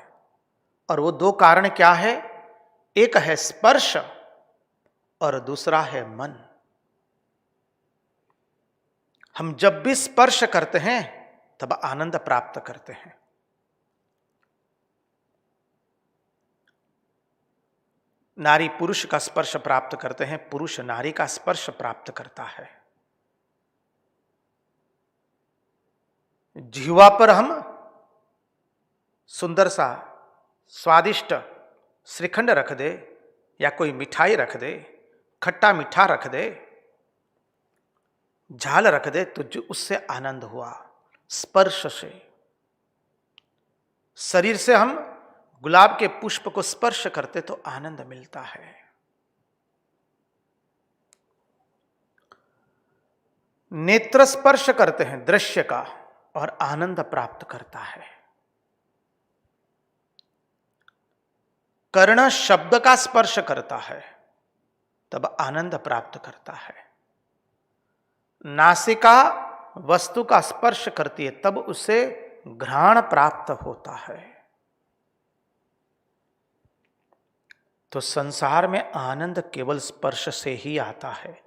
और वो दो कारण क्या है? एक है स्पर्श और दूसरा है मन। हम जब भी स्पर्श करते हैं तब आनंद प्राप्त करते हैं। नारी पुरुष का स्पर्श प्राप्त करते हैं, पुरुष नारी का स्पर्श प्राप्त करता है। जिह्वा पर हम सुंदर सा स्वादिष्ट श्रीखंड रख दे या कोई मिठाई रख दे, खट्टा मीठा रख दे, झाल रख दे, तो जो उससे आनंद हुआ स्पर्श से। शरीर से हम गुलाब के पुष्प को स्पर्श करते तो आनंद मिलता है। नेत्र स्पर्श करते हैं दृश्य का और आनंद प्राप्त करता है। कर्ण शब्द का स्पर्श करता है तब आनंद प्राप्त करता है। नासिका वस्तु का स्पर्श करती है तब उसे घ्राण प्राप्त होता है। तो संसार में आनंद केवल स्पर्श से ही आता है,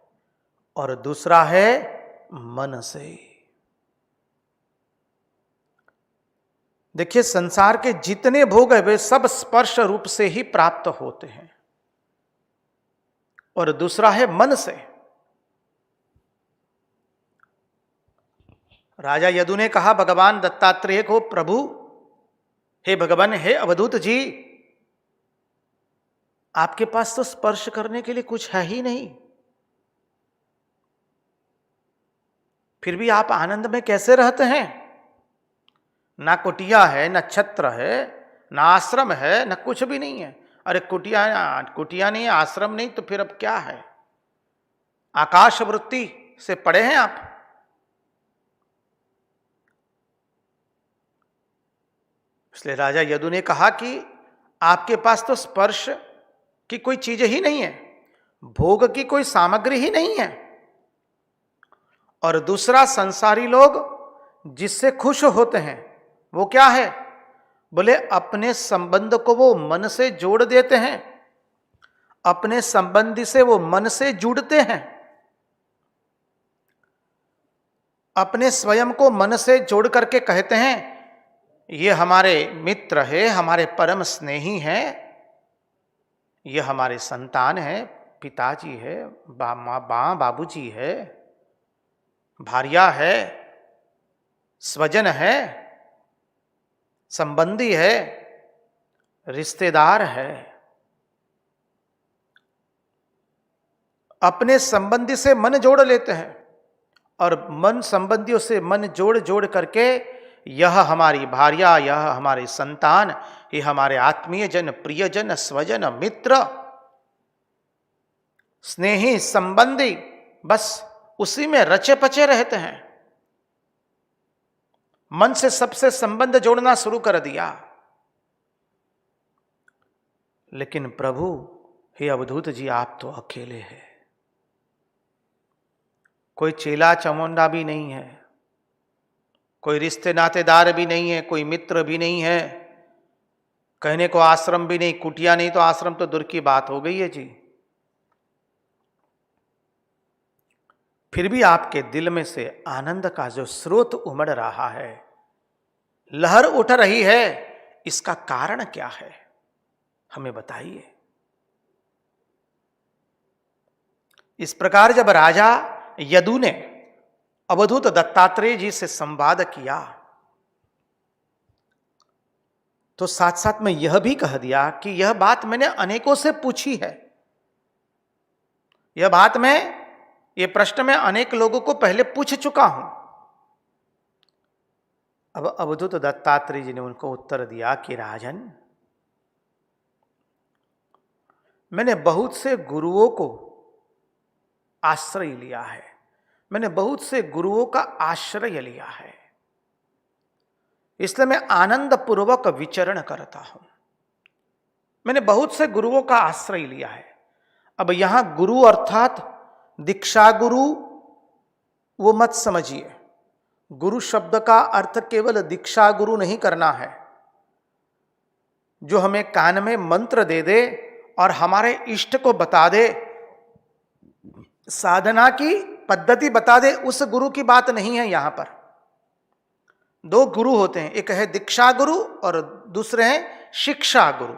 और दूसरा है मन से। देखिए, संसार के जितने भोग है वे सब स्पर्श रूप से ही प्राप्त होते हैं, और दूसरा है मन से। राजा यदु ने कहा भगवान दत्तात्रेय को, प्रभु, हे भगवान, हे अवधूत जी, आपके पास तो स्पर्श करने के लिए कुछ है ही नहीं, फिर भी आप आनंद में कैसे रहते हैं? ना कुटिया है, ना छत्र है, ना आश्रम है, ना कुछ भी नहीं है। अरे कुटिया नहीं, आश्रम नहीं, तो फिर अब क्या है? आकाश वृत्ति से पड़े हैं आप। इसलिए राजा यदु ने कहा कि आपके पास तो स्पर्श की कोई चीज ही नहीं है, भोग की कोई सामग्री ही नहीं है, और दूसरा संसारी लोग जिससे खुश होते हैं वो क्या है? बोले अपने संबंध को वो मन से जोड़ देते हैं, अपने संबंधी से वो मन से जुड़ते हैं, अपने स्वयं को मन से जोड़ करके कहते हैं ये हमारे मित्र है, हमारे परम स्नेही हैं, ये हमारे संतान है, पिताजी है, माँ बाबूजी है, भार्या है, स्वजन है, संबंधी है, रिश्तेदार है। अपने संबंधी से मन जोड़ लेते हैं, और मन संबंधियों से मन जोड़ जोड़ करके यह हमारी भार्या, यह हमारे संतान, ये हमारे आत्मीय जन, प्रियजन, स्वजन, मित्र, स्नेही, संबंधी, बस उसी में रचे पचे रहते हैं। मन से सबसे संबंध जोड़ना शुरू कर दिया। लेकिन प्रभु, हे अवधूत जी, आप तो अकेले हैं, कोई चेला चमुंडा भी नहीं है, कोई रिश्ते नातेदार भी नहीं है, कोई मित्र भी नहीं है, कहने को आश्रम भी नहीं, कुटिया नहीं, तो आश्रम तो दूर की बात हो गई है जी। फिर भी आपके दिल में से आनंद का जो स्रोत उमड़ रहा है, लहर उठ रही है, इसका कारण क्या है? हमें बताइए। इस प्रकार जब राजा यदु ने अवधूत दत्तात्रेय जी से संवाद किया तो साथ साथ में यह भी कह दिया कि यह बात मैंने अनेकों से पूछी है, यह बात यह प्रश्न मैं अनेक लोगों को पहले पूछ चुका हूं। अब अवधूत दत्तात्रेय जी ने उनको उत्तर दिया कि राजन, मैंने बहुत से गुरुओं को आश्रय लिया है, मैंने बहुत से गुरुओं का आश्रय लिया है, इसलिए मैं आनंद पूर्वक विचरण करता हूं। मैंने बहुत से गुरुओं का आश्रय लिया है। अब यहां गुरु अर्थात दीक्षा गुरु वो मत समझिए। गुरु शब्द का अर्थ केवल दीक्षा गुरु नहीं करना है, जो हमें कान में मंत्र दे दे और हमारे इष्ट को बता दे, साधना की पद्धति बता दे, उस गुरु की बात नहीं है। यहां पर दो गुरु होते हैं, एक है दीक्षा गुरु और दूसरे हैं शिक्षा गुरु,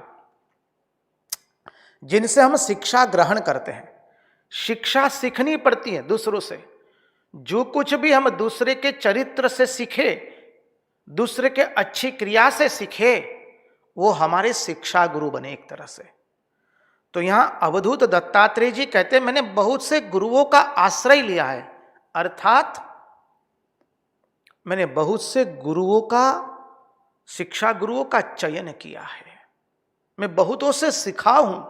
जिनसे हम शिक्षा ग्रहण करते हैं। शिक्षा सीखनी पड़ती है दूसरों से। जो कुछ भी हम दूसरे के चरित्र से सीखे, दूसरे के अच्छी क्रिया से सीखे, वो हमारे शिक्षा गुरु बने एक तरह से। तो यहां अवधूत दत्तात्रेय जी कहते हैं मैंने बहुत से गुरुओं का आश्रय लिया है, अर्थात मैंने बहुत से गुरुओं का, शिक्षा गुरुओं का चयन किया है, मैं बहुतों से सीखा हूं।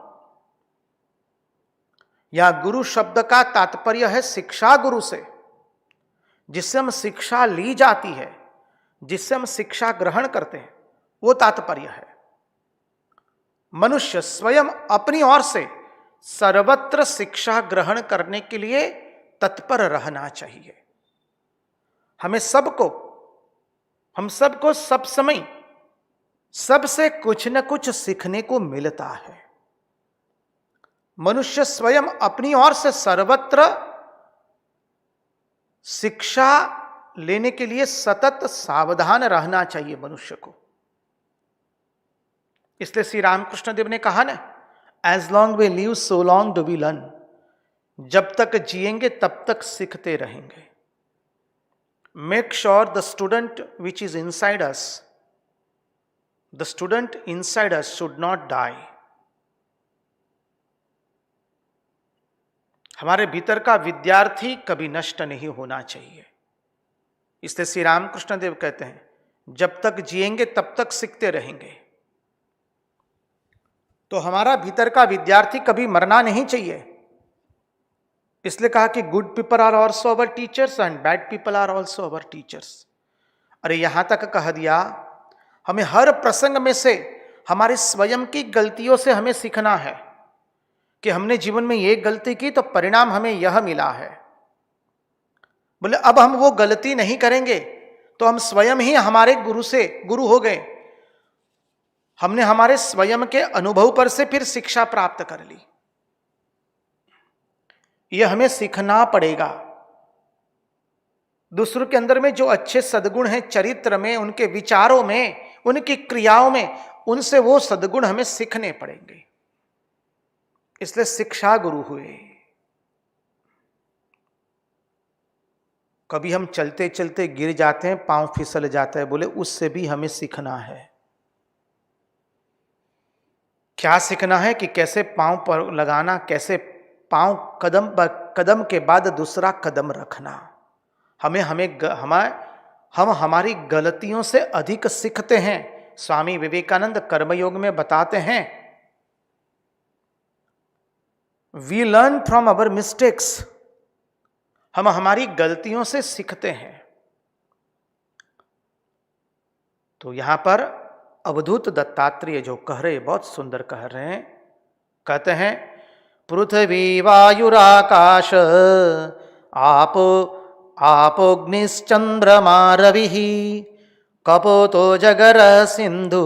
या गुरु शब्द का तात्पर्य है शिक्षा गुरु से, जिससे हम शिक्षा ली जाती है, जिससे हम शिक्षा ग्रहण करते हैं, वो तात्पर्य है। मनुष्य स्वयं अपनी ओर से सर्वत्र शिक्षा ग्रहण करने के लिए तत्पर रहना चाहिए। हम सबको सब समय सबसे कुछ न कुछ सीखने को मिलता है। मनुष्य स्वयं अपनी ओर से सर्वत्र शिक्षा लेने के लिए सतत सावधान रहना चाहिए मनुष्य को। इसलिए श्री रामकृष्ण देव ने कहा ना, as long we live so long do we learn. जब तक जिएंगे तब तक सीखते रहेंगे। Make sure the student which is inside us, the student inside us should not die. हमारे भीतर का विद्यार्थी कभी नष्ट नहीं होना चाहिए। इसलिए श्री रामकृष्ण देव कहते हैं जब तक जिएंगे तब तक सीखते रहेंगे। तो हमारा भीतर का विद्यार्थी कभी मरना नहीं चाहिए। इसलिए कहा कि good people are also our teachers and bad people are also our teachers. अरे यहां तक कह दिया, हमें हर प्रसंग में से हमारे स्वयं की गलतियों से हमें सीखना है कि हमने जीवन में ये गलती की तो परिणाम हमें यह मिला है। बोले अब हम वो गलती नहीं करेंगे तो हम स्वयं ही हमारे गुरु हो गए। हमने हमारे स्वयं के अनुभव पर से फिर शिक्षा प्राप्त कर ली। यह हमें सीखना पड़ेगा। दूसरों के अंदर में जो अच्छे सद्गुण हैं, चरित्र में, उनके विचारों में, उनकी क्रियाओं में, उनसे वो सद्गुण हमें सीखने पड़ेंगे। इसलिए शिक्षा गुरु हुए। कभी हम चलते चलते गिर जाते हैं, पांव फिसल जाता है, बोले उससे भी हमें सीखना है। क्या सीखना है कि कैसे पांव पर लगाना, कैसे पांव कदम के बाद दूसरा कदम रखना। हम हमारी गलतियों से अधिक सीखते हैं। स्वामी विवेकानंद कर्मयोग में बताते हैं, we learn from our mistakes. हम हमारी गलतियों से सीखते हैं। तो यहां पर अवधूत दत्तात्रेय जो कह रहे, बहुत सुंदर कह रहे हैं। कहते हैं पृथ्वी वायुराकाश आपोग्निश्चंद्रमा रविः कपोतो जगर सिंधु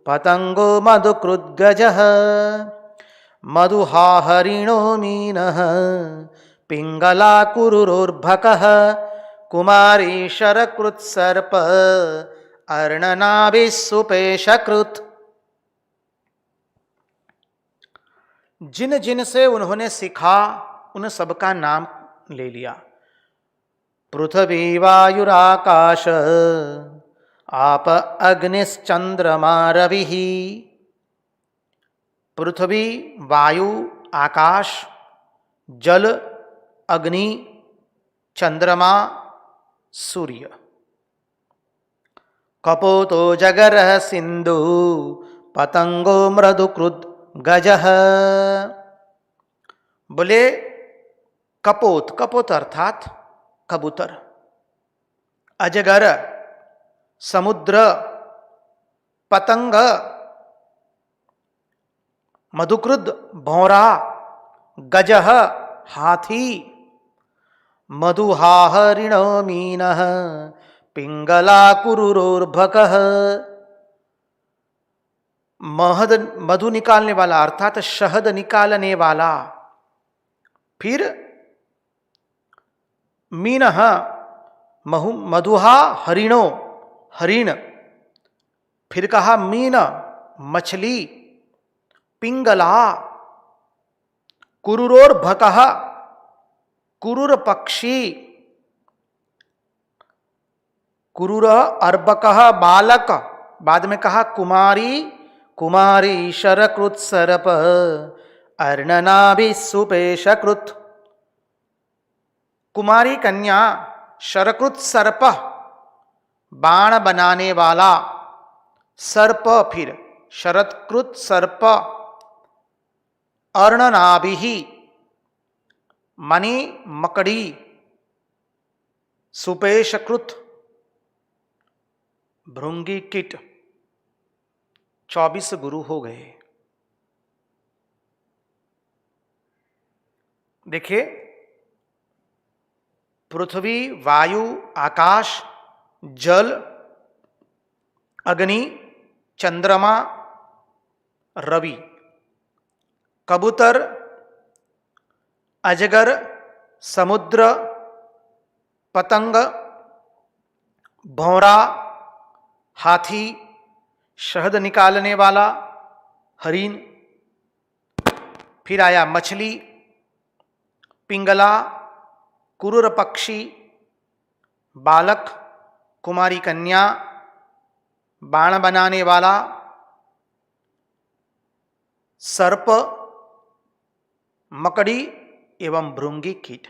पतंगो मधुकृद्गजः मधुहाहरिणो मीनः पिंगला कुरुरोर्भकः कुमारी शरकृत्सर्प अर्णनाभिसुपेशकृत। जिन जिन से उन्होंने सीखा उन सबका नाम ले लिया। पृथ्वी वायुराकाश आप अग्निश्चंद्रमा रवि। पृथ्वी, वायु, आकाश, जल, अग्नि, चंद्रमा, सूर्य। कपोतो जगरः सिंधु पतंगो मृदुकृत गजः। बोले कपोत, कपोत अर्थात कबूतर, अजगर समुद्र, पतंग मधुकृत भौरा, गजः हाथी, मधुहाहरिणो मीनः पिंगला कुरुरोर्भकः। मधु निकालने वाला अर्थात शहद निकालने वाला। फिर मीनः मधुहा हरिणो, हरिण। फिर कहा मीन मछली, पिंगला, कुरुरोर्भकः कुरुर पक्षी, कुरुर अर्बकः बालक। बाद में कहा कुमारी, कुमारी शरकृत सर्प अर्णनाभि सुपेशकृत। कुमारी कन्या, शरकृत सर्प बाण बनाने वाला, सर्प फिर शरत्कृत सर्प, अर्णनाभि मणि मकड़ी, सुपेशकृत भृंगी कीट। 24 गुरु हो गए। देखिए, पृथ्वी, वायु, आकाश, जल, अग्नि, चंद्रमा, रवि, कबूतर, अजगर, समुद्र, पतंग, भौरा, हाथी, शहद निकालने वाला हरिण। फिर आया मछली, पिंगला, कुरुर पक्षी, बालक, कुमारी कन्या, बाण बनाने वाला, सर्प, मकड़ी एवं भृंगी कीट।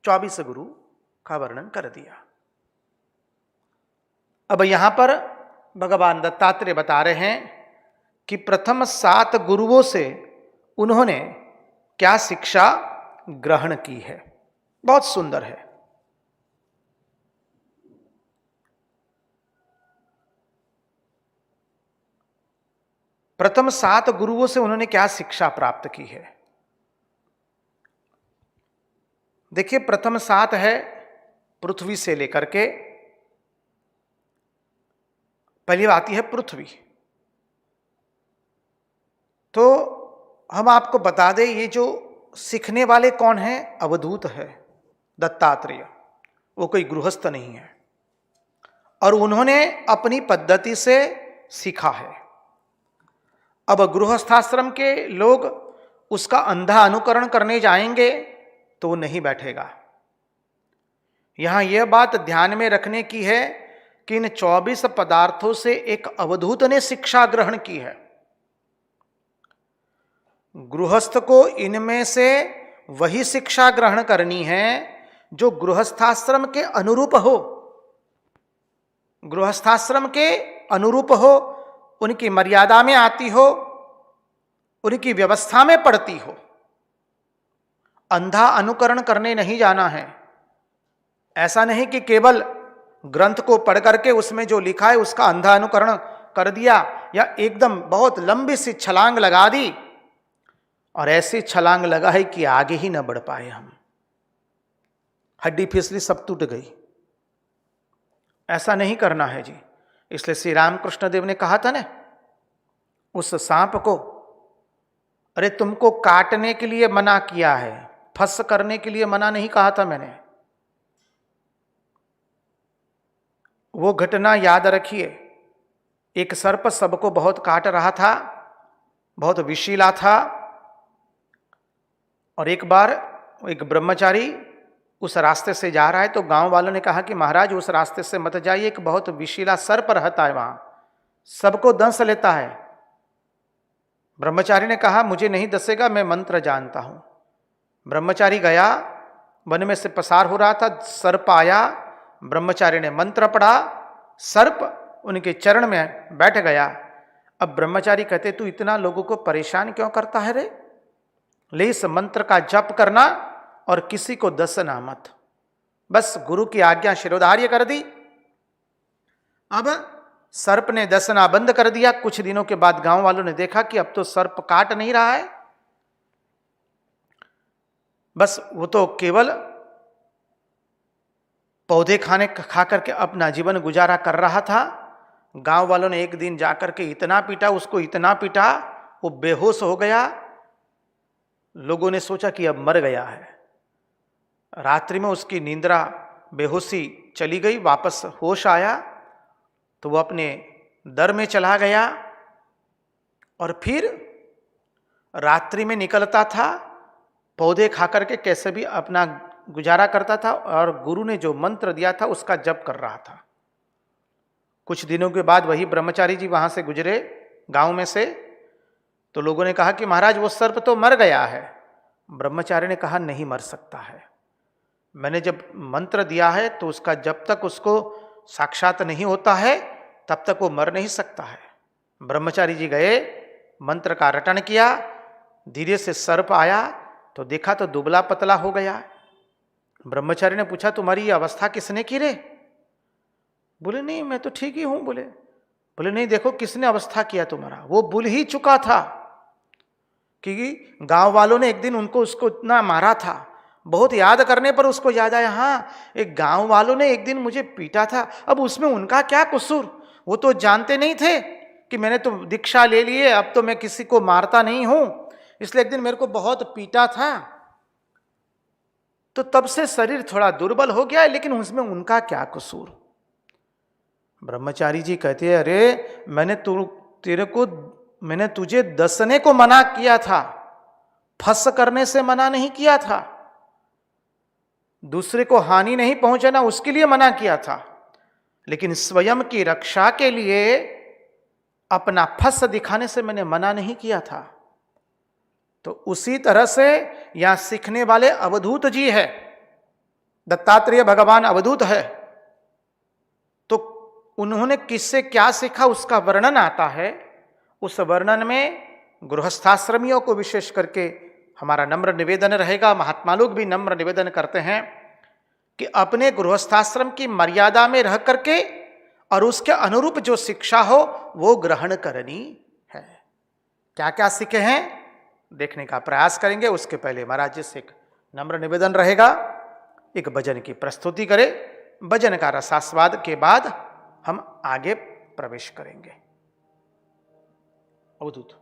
24 गुरु का वर्णन कर दिया। अब यहां पर भगवान दत्तात्रेय बता रहे हैं कि प्रथम 7 गुरुओं से उन्होंने क्या शिक्षा ग्रहण की है। बहुत सुंदर है। प्रथम 7 गुरुओं से उन्होंने क्या शिक्षा प्राप्त की है। देखिए, प्रथम 7 है पृथ्वी से लेकर के, पहली आती है पृथ्वी। तो हम आपको बता दें, ये जो सीखने वाले कौन हैं? अवधूत है, दत्तात्रेय। वो कोई गृहस्थ नहीं है और उन्होंने अपनी पद्धति से सीखा है। अब गृहस्थाश्रम के लोग उसका अंधा अनुकरण करने जाएंगे तो वो नहीं बैठेगा। यहां यह बात ध्यान में रखने की है कि इन 24 पदार्थों से एक अवधूत ने शिक्षा ग्रहण की है। गृहस्थ को इनमें से वही शिक्षा ग्रहण करनी है जो गृहस्थाश्रम के अनुरूप हो, गृहस्थाश्रम के अनुरूप हो, उनकी मर्यादा में आती हो, उनकी व्यवस्था में पड़ती हो। अंधा अनुकरण करने नहीं जाना है। ऐसा नहीं कि केवल ग्रंथ को पढ़ करके उसमें जो लिखा है उसका अंधा अनुकरण कर दिया, या एकदम बहुत लंबी सी छलांग लगा दी और ऐसी छलांग लगाई कि आगे ही न बढ़ पाए हम, हड्डी फिसली सब टूट गई। ऐसा नहीं करना है जी। इसलिए श्री रामकृष्ण देव ने कहा था ना उस सांप को, अरे तुमको काटने के लिए मना किया है, फंस करने के लिए मना नहीं कहा था मैंने। वो घटना याद रखिए। एक सर्प सबको बहुत काट रहा था, बहुत विषीला था। और एक बार एक ब्रह्मचारी उस रास्ते से जा रहा है तो गांव वालों ने कहा कि महाराज उस रास्ते से मत जाइए, एक बहुत विशीला सर्प रहता है वहां, सबको दंस लेता है। ब्रह्मचारी ने कहा मुझे नहीं दसेगा, मैं मंत्र जानता हूं। ब्रह्मचारी गया, वन में से पसार हो रहा था, सर्प आया, ब्रह्मचारी ने मंत्र पढ़ा, सर्प उनके चरण में बैठ गया। अब ब्रह्मचारी कहते तू इतना लोगों को परेशान क्यों करता है रे, ले इस मंत्र का जप करना और किसी को दसना मत। बस गुरु की आज्ञा शिरोधार्य कर दी। अब सर्प ने दसना बंद कर दिया। कुछ दिनों के बाद गांव वालों ने देखा कि अब तो सर्प काट नहीं रहा है, बस वो तो केवल पौधे खा करके अपना जीवन गुजारा कर रहा था। गांव वालों ने एक दिन जाकर के इतना पीटा उसको, इतना पीटा, वो बेहोश हो गया। लोगों ने सोचा कि अब मर गया है। रात्रि में उसकी नींद्रा बेहोशी चली गई, वापस होश आया तो वो अपने दर में चला गया और फिर रात्रि में निकलता था, पौधे खा करके कैसे भी अपना गुजारा करता था और गुरु ने जो मंत्र दिया था उसका जप कर रहा था। कुछ दिनों के बाद वही ब्रह्मचारी जी वहां से गुजरे गांव में से, तो लोगों ने कहा कि महाराज वो सर्प तो मर गया है। ब्रह्मचारी ने कहा नहीं मर सकता है, मैंने जब मंत्र दिया है तो उसका जब तक उसको साक्षात नहीं होता है तब तक वो मर नहीं सकता है। ब्रह्मचारी जी गए, मंत्र का रटन किया, धीरे से सर्प आया तो देखा तो दुबला पतला हो गया। ब्रह्मचारी ने पूछा तुम्हारी ये अवस्था किसने की रे? बोले नहीं मैं तो ठीक ही हूं। बोले नहीं देखो किसने अवस्था किया तुम्हारा, वो भूल ही चुका था क्योंकि गांव वालों ने एक दिन उसको इतना मारा था, बहुत याद करने पर उसको याद आया हाँ एक गांव वालों ने एक दिन मुझे पीटा था, अब उसमें उनका क्या कसूर, वो तो जानते नहीं थे कि मैंने तो दीक्षा ले ली है, अब तो मैं किसी को मारता नहीं हूं, इसलिए एक दिन मेरे को बहुत पीटा था, तो तब से शरीर थोड़ा दुर्बल हो गया है, लेकिन उसमें उनका क्या कसूर। ब्रह्मचारी जी कहते हैं अरे मैंने तुझे दसने को मना किया था, फंस करने से मना नहीं किया था, दूसरे को हानि नहीं पहुंचाना उसके लिए मना किया था, लेकिन स्वयं की रक्षा के लिए अपना फंस दिखाने से मैंने मना नहीं किया था। तो उसी तरह से यहां सीखने वाले अवधूत जी है, दत्तात्रेय भगवान अवधूत है, तो उन्होंने किससे क्या सीखा उसका वर्णन आता है। उस वर्णन में गृहस्थाश्रमियों को विशेष करके हमारा नम्र निवेदन रहेगा, महात्मा लोग भी नम्र निवेदन करते हैं कि अपने गृहस्थाश्रम की मर्यादा में रह करके और उसके अनुरूप जो शिक्षा हो वो ग्रहण करनी है। क्या क्या सीखे हैं देखने का प्रयास करेंगे। उसके पहले महाराज जी से एक नम्र निवेदन रहेगा, एक भजन की प्रस्तुति करें, भजन का रसास्वाद के बाद हम आगे प्रवेश करेंगे। अवधूत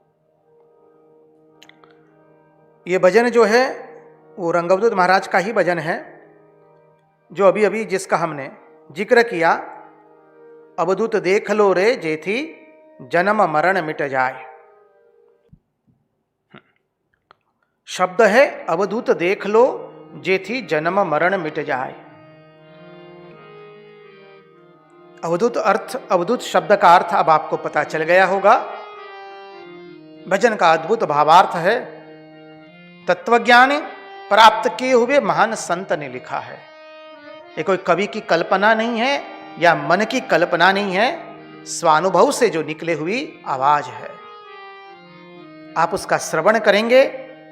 ये भजन जो है वो रंगअवधूत महाराज का ही भजन है, जो अभी अभी जिसका हमने जिक्र किया, अवधूत देख लो रे जेथी जन्म मरण मिट जाए। शब्द है अवधूत देख लो जेथी जन्म मरण मिट जाए। अवधूत शब्द का अर्थ अब आपको पता चल गया होगा। भजन का अद्भुत भावार्थ है, तत्वज्ञान प्राप्त किए हुए महान संत ने लिखा है। ये कोई कवि की कल्पना नहीं है या मन की कल्पना नहीं है, स्वानुभव से जो निकले हुई आवाज है। आप उसका श्रवण करेंगे,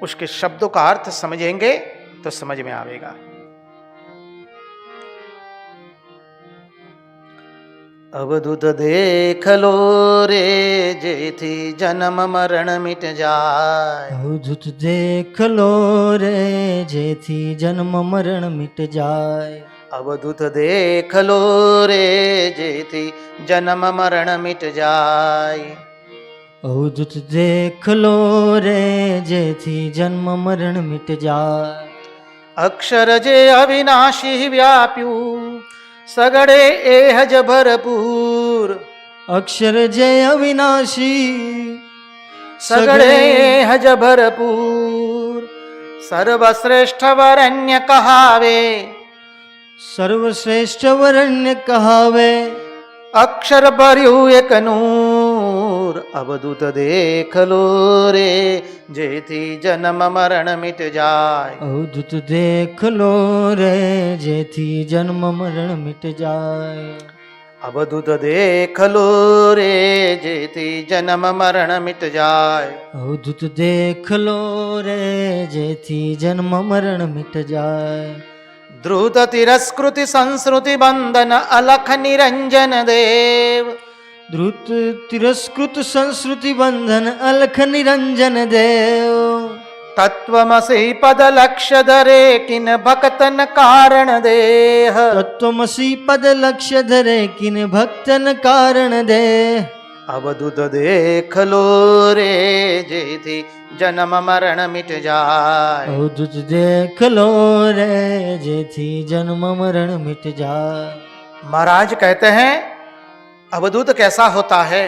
उसके शब्दों का अर्थ समझेंगे तो समझ में आवेगा। अवधूत देख लो रे जेथी जन्म मरण मिट जाए। अवधूत देख लो रे जेथी जन्म मरण मिट जाए। अवधूत देख लो रे जेथी जन्म मरण मिट जाए। अवधूत देख लो रे जेथी जन्म मरण मिट जाए। अक्षर जे अविनाशी व्याप्यू सगड़े एहज भरपूर। अक्षर जे अविनाशी सगड़े एहज भरपूर। सर्वश्रेष्ठ वरण्य कहावे, सर्वश्रेष्ठ वरण्य कहावे, अक्षर भर्यु एक नूर, अवधूत देख लो रे, जेथी जन्म मरण मिट जाय। अवधूत देख लो रे, जेथी जन्म मरण मिट जाय। अवधूत देख लो रे, जेथी जन्म मरण मिट जाय। अवधूत देख लो रे, जेथी जन्म मरण मिट जाय। द्रुत तिरस्कृति संस्कृति बंधन अलख निरंजन देव, द्रुत तिरस्कृत संस्कृति बंधन अलख निरंजन देव। तत्वमसि पद लक्ष्य धरे किन भक्तन कारण देह, तत्वमसि पद लक्ष्य धरे किन भक्तन कारण दे। अवधूत देख लो रे, जेथी जन्म मरण मिट जाय। अवधूत देख लो रे, जेथी जन्म मरण मिट जाय। महाराज कहते हैं अवधूत कैसा होता है?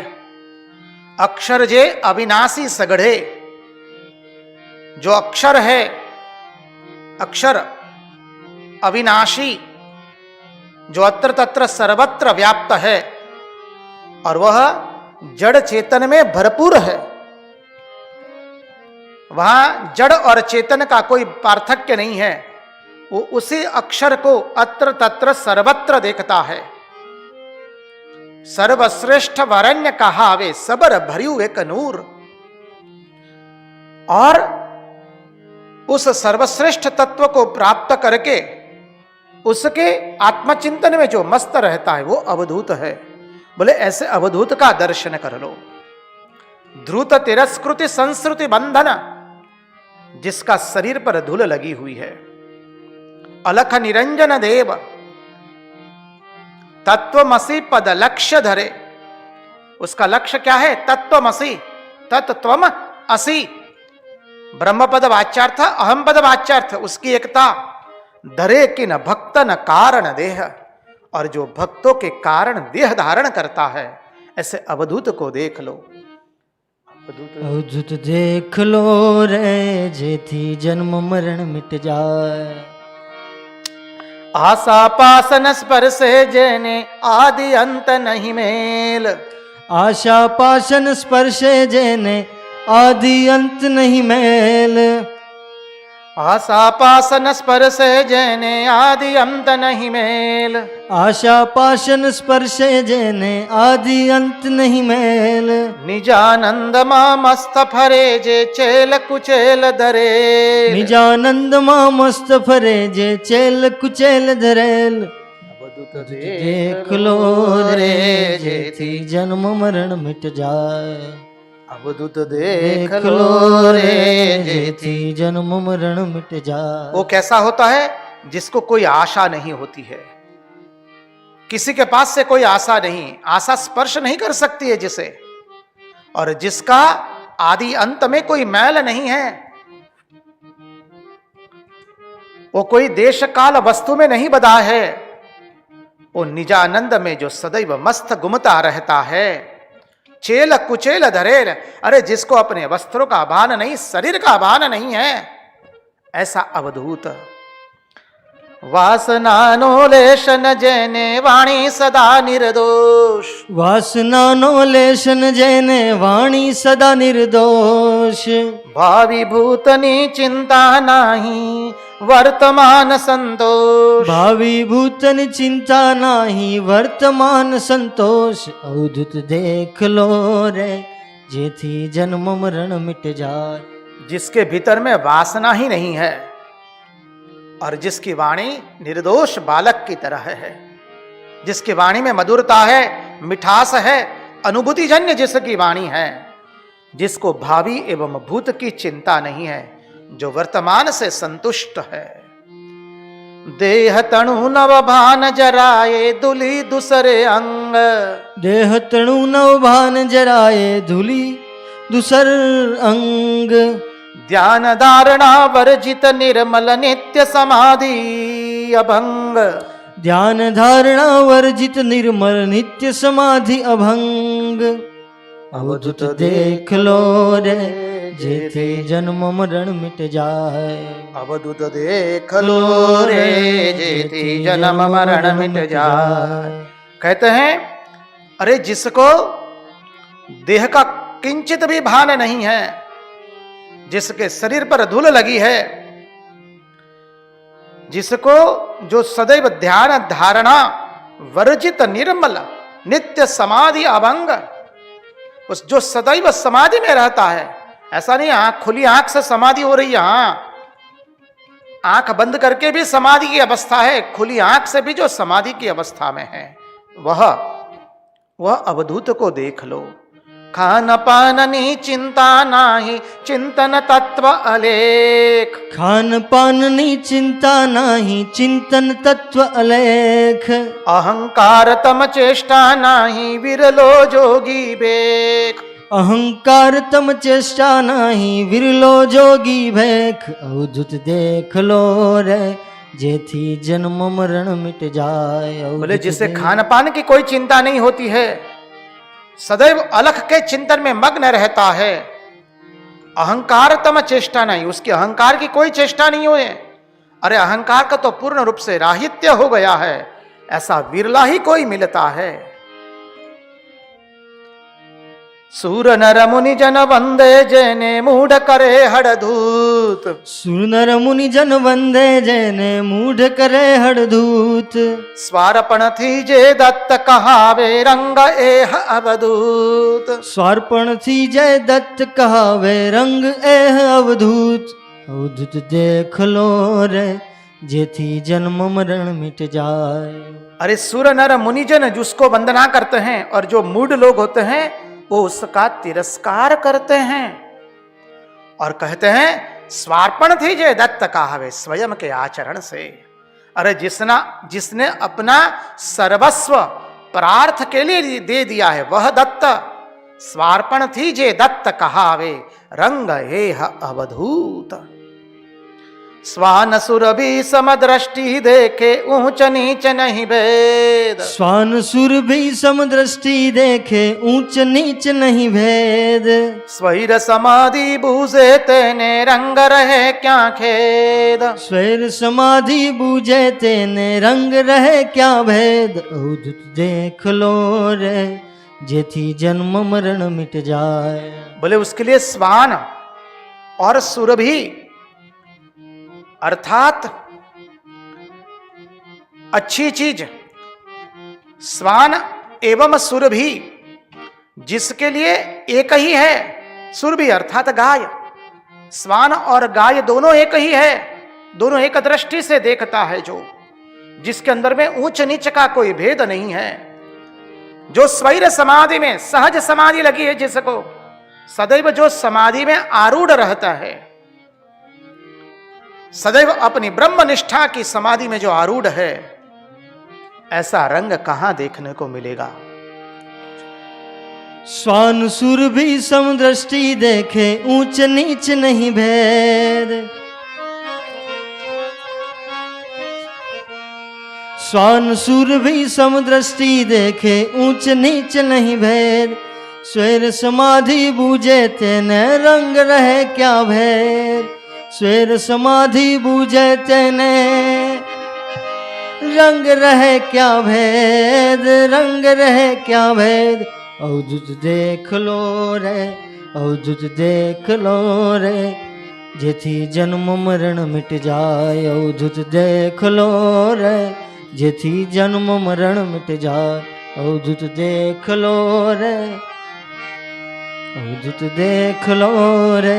अक्षर जे अविनाशी सगढ़े, जो अक्षर है, अक्षर अविनाशी, जो अत्र तत्र सर्वत्र व्याप्त है और वह जड़ चेतन में भरपूर है। वहां जड़ और चेतन का कोई पार्थक्य नहीं है। वो उसी अक्षर को अत्र तत्र सर्वत्र देखता है। सर्वश्रेष्ठ वरण्य कहावे, सबर भर्यु एक नूर। और उस सर्वश्रेष्ठ तत्व को प्राप्त करके उसके आत्मचिंतन में जो मस्त रहता है वो अवधूत है। बोले ऐसे अवधूत का दर्शन कर लो। ध्रुत तिरस्कृति संस्कृति बंधन, जिसका शरीर पर धूल लगी हुई है। अलख निरंजन देव, तत्वमसि पद लक्ष्य धरे। उसका लक्ष्य क्या है? तत्वमसि, तत्त्वम असि। ब्रह्म पद वाच्यार्थ, अहम पद वाच्यार्थ, उसकी एकता। धरे किन भक्तन कारण देह, और जो भक्तों के कारण देह धारण करता है, ऐसे अवधूत को देख लो। अवधूत देख लो रे, जेथी जन्म मरण मिट जाए। आशा पासन स्पर्शे जेने आदि अंत नहीं मेल। आशा पाशन स्पर्शे जेने आदि अंत नहीं मेल। आशा पासन स्पर्शे जेने आदि अंत नहीं मेल। आशा पाशन स्पर्शे जेने आदि अंत नहीं मेल। निजानंद मा मस्त फरे जे चेल कुचेल धरे। निजानंद मा मस्त फरे जे चेल कुचेल धरेल। देख लो रे, जेथी जन्म मरण मिट जाए। अवधूत देख लो रे, जेथी जन्म मरण मिट जाए। वो कैसा होता है? जिसको कोई आशा नहीं होती है, किसी के पास से कोई आशा नहीं, आशा स्पर्श नहीं कर सकती है जिसे, और जिसका आदि अंत में कोई मैल नहीं है। वो कोई देश काल वस्तु में नहीं बधा है। वो निजानंद में जो सदैव मस्त घूमता रहता है। चेल कुचेल धरेर, अरे जिसको अपने वस्त्रों का भान नहीं, शरीर का भान नहीं है, ऐसा अवधूत। वासनानो लेशन जैने वाणी सदा निर्दोष। वासनानो लेशन जैने वाणी सदा निर्दोष। भावी भूतनी चिंता नाही, वर्तमान संतोष। भावी भूतन चिंता नाही, वर्तमान संतोष। अवधूत देख लो रे, जेथी जन्म मरण मिट जाए। जिसके भीतर में वासना ही नहीं है और जिसकी वाणी निर्दोष बालक की तरह है, जिसकी वाणी में मधुरता है, मिठास है, अनुभूति जन्य जिसकी वाणी है, जिसको भावी एवं भूत की चिंता नहीं है, जो वर्तमान से संतुष्ट है। देह तणु नव भान जराए धुली दूसरे अंग। देह तणु नव भान जराए धुली दूसर अंग। ध्यान धारणा वर्जित निर्मल नित्य समाधि अभंग। ध्यान धारणा वर्जित निर्मल नित्य समाधि अभंग। अवधूत देख लो रे, जेथी जन्म मरण मिट जाए। अवधूत देख लो रे जेथी जन्म मरण मिट जाए। कहते हैं अरे जिसको देह का किंचित भी भान नहीं है, जिसके शरीर पर धूल लगी है, जिसको जो सदैव ध्यान धारणा वर्जित निर्मल नित्य समाधि अभंग, उस जो सदैव समाधि में रहता है, ऐसा नहीं आंख खुली आंख से समाधि हो रही है, हाँ आंख बंद करके भी समाधि की अवस्था है, खुली आंख से भी जो समाधि की अवस्था में है, वह अवधूत को देख लो। खान पान नी चिंता नाही चिंतन तत्व अलेख। खान पान नी चिंता नाही चिंतन तत्व अलेख। अहंकार तम चेष्टा नाही विरलो जोगी बेख। अहंकार तम चेष्टा नाही विरलो जोगी भेख। अवधूत देख लो रे जेथी जन्म मरण मिट जाए। बोले जिसे खान पान की कोई चिंता नहीं होती है, सदैव अलख के चिंतन में मग्न रहता है, अहंकार तम चेष्टा नहीं, उसकी अहंकार की कोई चेष्टा नहीं हुई। अरे अहंकार का तो पूर्ण रूप से राहित्य हो गया है, ऐसा विरला ही कोई मिलता है। सूर नर मुनि जन वंदे जैने मूढ़ करे हड़धूत। सूर नर मुनि जन वंदे जैने मूढ़ करे हड़धूत। स्वार्पण थी जे दत्त कहावे रंग एह अवधूत। स्वार्पण थी जय दत्त कहावे रंग एह अवधूत। अवधूत देख लो रे जेथी जन्म मरण मिट जाए। अरे सूर नर मुनिजन जिसको वंदना करते हैं और जो मूढ़ लोग होते हैं वो उसका तिरस्कार करते हैं और कहते हैं स्वार्पण थी जे दत्त कहावे, स्वयं के आचरण से। अरे जिसने अपना सर्वस्व परार्थ के लिए दे दिया है वह दत्त। स्वार्पण थी जे दत्त कहावे रंग एह अवधूत। स्वान सुर भी समदृष्टि देखे ऊंच नीच नहीं भेद। स्वान सुर भी समदृष्टि देखे ऊंच नीच नहीं भेद। स्वैर समाधि बूझे तेने रंग रहे क्या खेद। स्वैर समाधि बूझे तेने रंग रहे क्या भेद। अवधूत देख लो रे जेथी जन्म मरण मिट जाए। बोले उसके लिए स्वान और सुर भी अर्थात अच्छी चीज, स्वान एवं सुर भी जिसके लिए एक ही है। सुर भी अर्थात गाय, स्वान और गाय दोनों एक ही है, दोनों एक दृष्टि से देखता है, जो जिसके अंदर में ऊंच नीच का कोई भेद नहीं है, जो स्वैर समाधि में सहज समाधि लगी है, जिसको सदैव जो समाधि में आरूढ़ रहता है, सदैव अपनी ब्रह्म निष्ठा की समाधि में जो आरूढ़ है, ऐसा रंग कहां देखने को मिलेगा। स्वान सुर भी समदृष्टि देखे ऊंच नीच नहीं भेद। स्वान सुर भी समदृष्टि देखे ऊंच नीच नहीं भेद। स्वैर समाधि बूझे तेने रंग रहे क्या भेद। स्वैर समाधि बूझे तेने रंग रहे क्या भेद। रंग रहे क्या भेद। अवधूत देख लो रे अवधूत देख लो रे जेथी जन्म मरण मिट जाए। अवधूत देख लो रे जेथी जन्म मरण मिट जाए। अवधूत देख लो रे अवधूत देख लो रे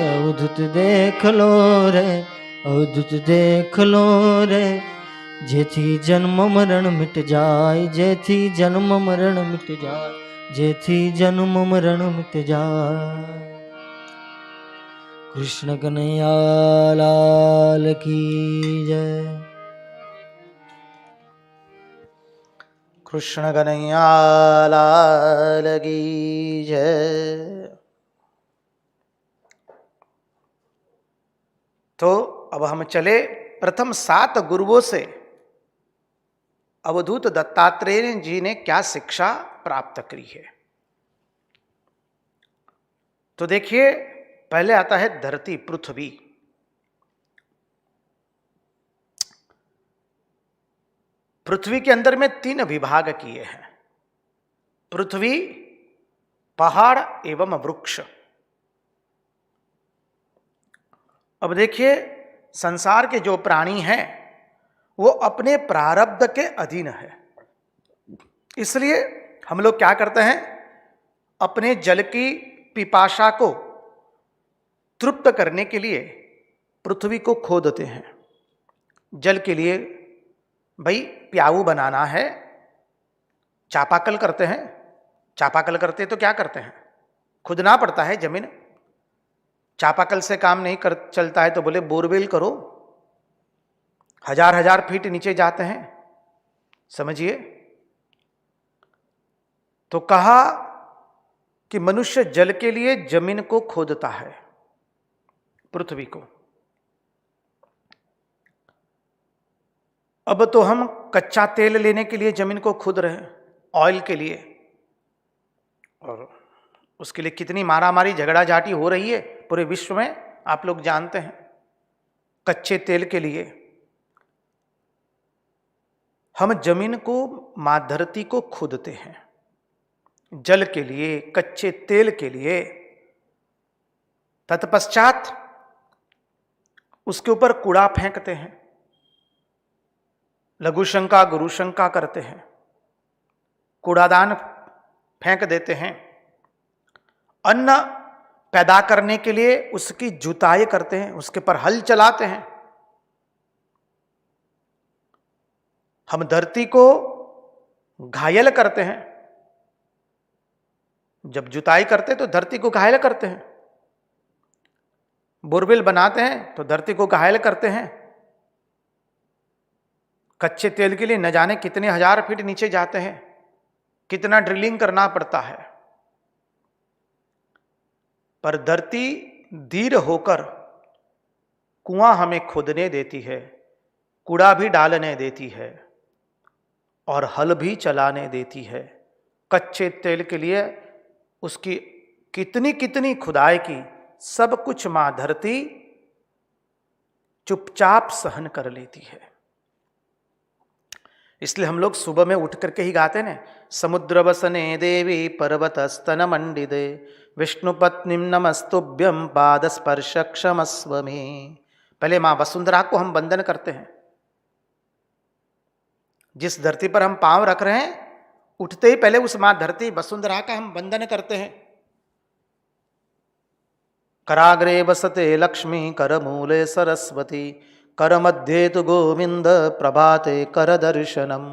अवधूत देख लो रे अवधूत देख लो रे जेथी जन्म मरण मिट जाए। जेथी जन्म मरण मिट जाए। जेथी जन्म मरण मिट जाए। कृष्ण कन्हैया लाल की जय। कृष्ण कन्हैया लाल की जय। तो अब हम चले प्रथम 7 गुरुओं से अवधूत दत्तात्रेय जी ने क्या शिक्षा प्राप्त करी है। तो देखिए पहले आता है धरती, पृथ्वी। पृथ्वी के अंदर में 3 विभाग किए हैं, पृथ्वी, पहाड़ एवं वृक्ष। अब देखिए, संसार के जो प्राणी हैं वो अपने प्रारब्ध के अधीन है। इसलिए हम लोग क्या करते हैं, अपने जल की पिपासा को तृप्त करने के लिए पृथ्वी को खोदते हैं। जल के लिए भाई प्याऊ बनाना है, चापाकल करते हैं। चापाकल करते तो क्या करते हैं, खुदना पड़ता है जमीन। चापाकल से काम नहीं कर चलता है तो बोले बोरवेल करो, हजार हजार फीट नीचे जाते हैं, समझिए। तो कहा कि मनुष्य जल के लिए जमीन को खोदता है, पृथ्वी को। अब तो हम कच्चा तेल लेने के लिए जमीन को खोद रहे हैं, ऑयल के लिए, और उसके लिए कितनी मारामारी झगड़ा झाटी हो रही है पूरे विश्व में, आप लोग जानते हैं। कच्चे तेल के लिए हम जमीन को, मां धरती को खोदते हैं, जल के लिए, कच्चे तेल के लिए। तत्पश्चात उसके ऊपर कूड़ा फेंकते हैं, लघु शंका गुरु शंका करते हैं, कूड़ादान फेंक देते हैं। अन्न पैदा करने के लिए उसकी जुताई करते हैं, उसके पर हल चलाते हैं। हम धरती को घायल करते हैं, जब जुताई करते तो धरती को घायल करते हैं। बोरवेल बनाते हैं तो धरती को घायल करते हैं। कच्चे तेल के लिए न जाने कितने हजार फीट नीचे जाते हैं, कितना ड्रिलिंग करना पड़ता है। पर धरती धीर होकर कुआं हमें खोदने देती है, कूड़ा भी डालने देती है और हल भी चलाने देती है। कच्चे तेल के लिए उसकी कितनी कितनी खुदाई की, सब कुछ मां धरती चुपचाप सहन कर लेती है। इसलिए हम लोग सुबह में उठ करके ही गाते ना, समुद्र वसने देवी पर्वत स्तन मंडिते विष्णुपत्नी नमस्तुभ्यम पाद स्पर्श क्षमस्व में। पहले मां वसुंधरा को हम वंदन करते हैं। जिस धरती पर हम पांव रख रहे हैं, उठते ही पहले उस मां धरती वसुंधरा का हम वंदन करते हैं। कराग्रे वसते लक्ष्मी करमूले सरस्वती कर मध्ये तु गोविंद प्रभाते कर दर्शनम।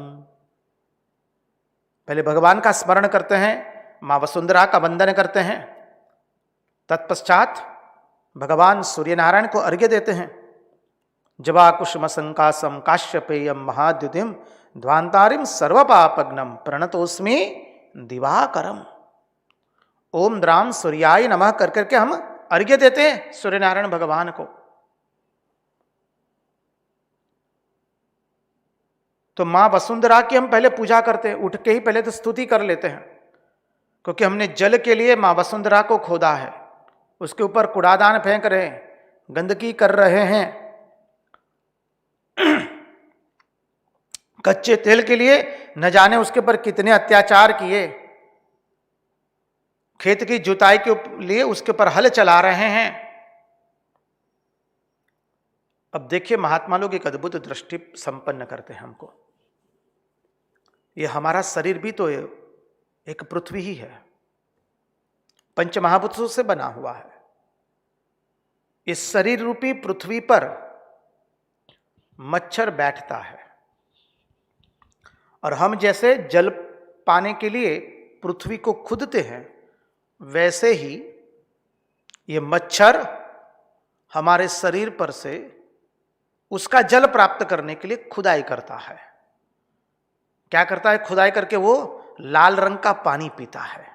पहले भगवान का स्मरण करते हैं, मां वसुंधरा का वंदन करते हैं। तत्पश्चात भगवान सूर्य नारायण को अर्घ्य देते हैं। जवा कुसुम संकासम काश्यपेयम महाद्युतिम ध्वांतारिम सर्वपापग्नम प्रणतोस्मि दिवाकरम। ओम द्राम सूर्याय नमः कर करके हम अर्घ्य देते हैं सूर्य नारायण भगवान को। तो मां वसुंधरा की हम पहले पूजा करते हैं, उठ के ही पहले तो स्तुति कर लेते हैं, क्योंकि हमने जल के लिए मां वसुंधरा को खोदा है। उसके ऊपर कूड़ादान फेंक रहे हैं, गंदगी कर रहे हैं। कच्चे तेल के लिए न जाने उसके ऊपर कितने अत्याचार किए, खेत की जुताई के लिए उसके ऊपर हल चला रहे हैं। अब देखिए, महात्मा लोग एक अद्भुत दृष्टि संपन्न करते हैं हमको। ये हमारा शरीर भी तो एक पृथ्वी ही है, पंच महाभूतों से बना हुआ है। इस शरीर रूपी पृथ्वी पर मच्छर बैठता है, और हम जैसे जल पाने के लिए पृथ्वी को खुदते हैं, वैसे ही ये मच्छर हमारे शरीर पर से उसका जल प्राप्त करने के लिए खुदाई करता है। क्या करता है? खुदाई करके वो लाल रंग का पानी पीता है,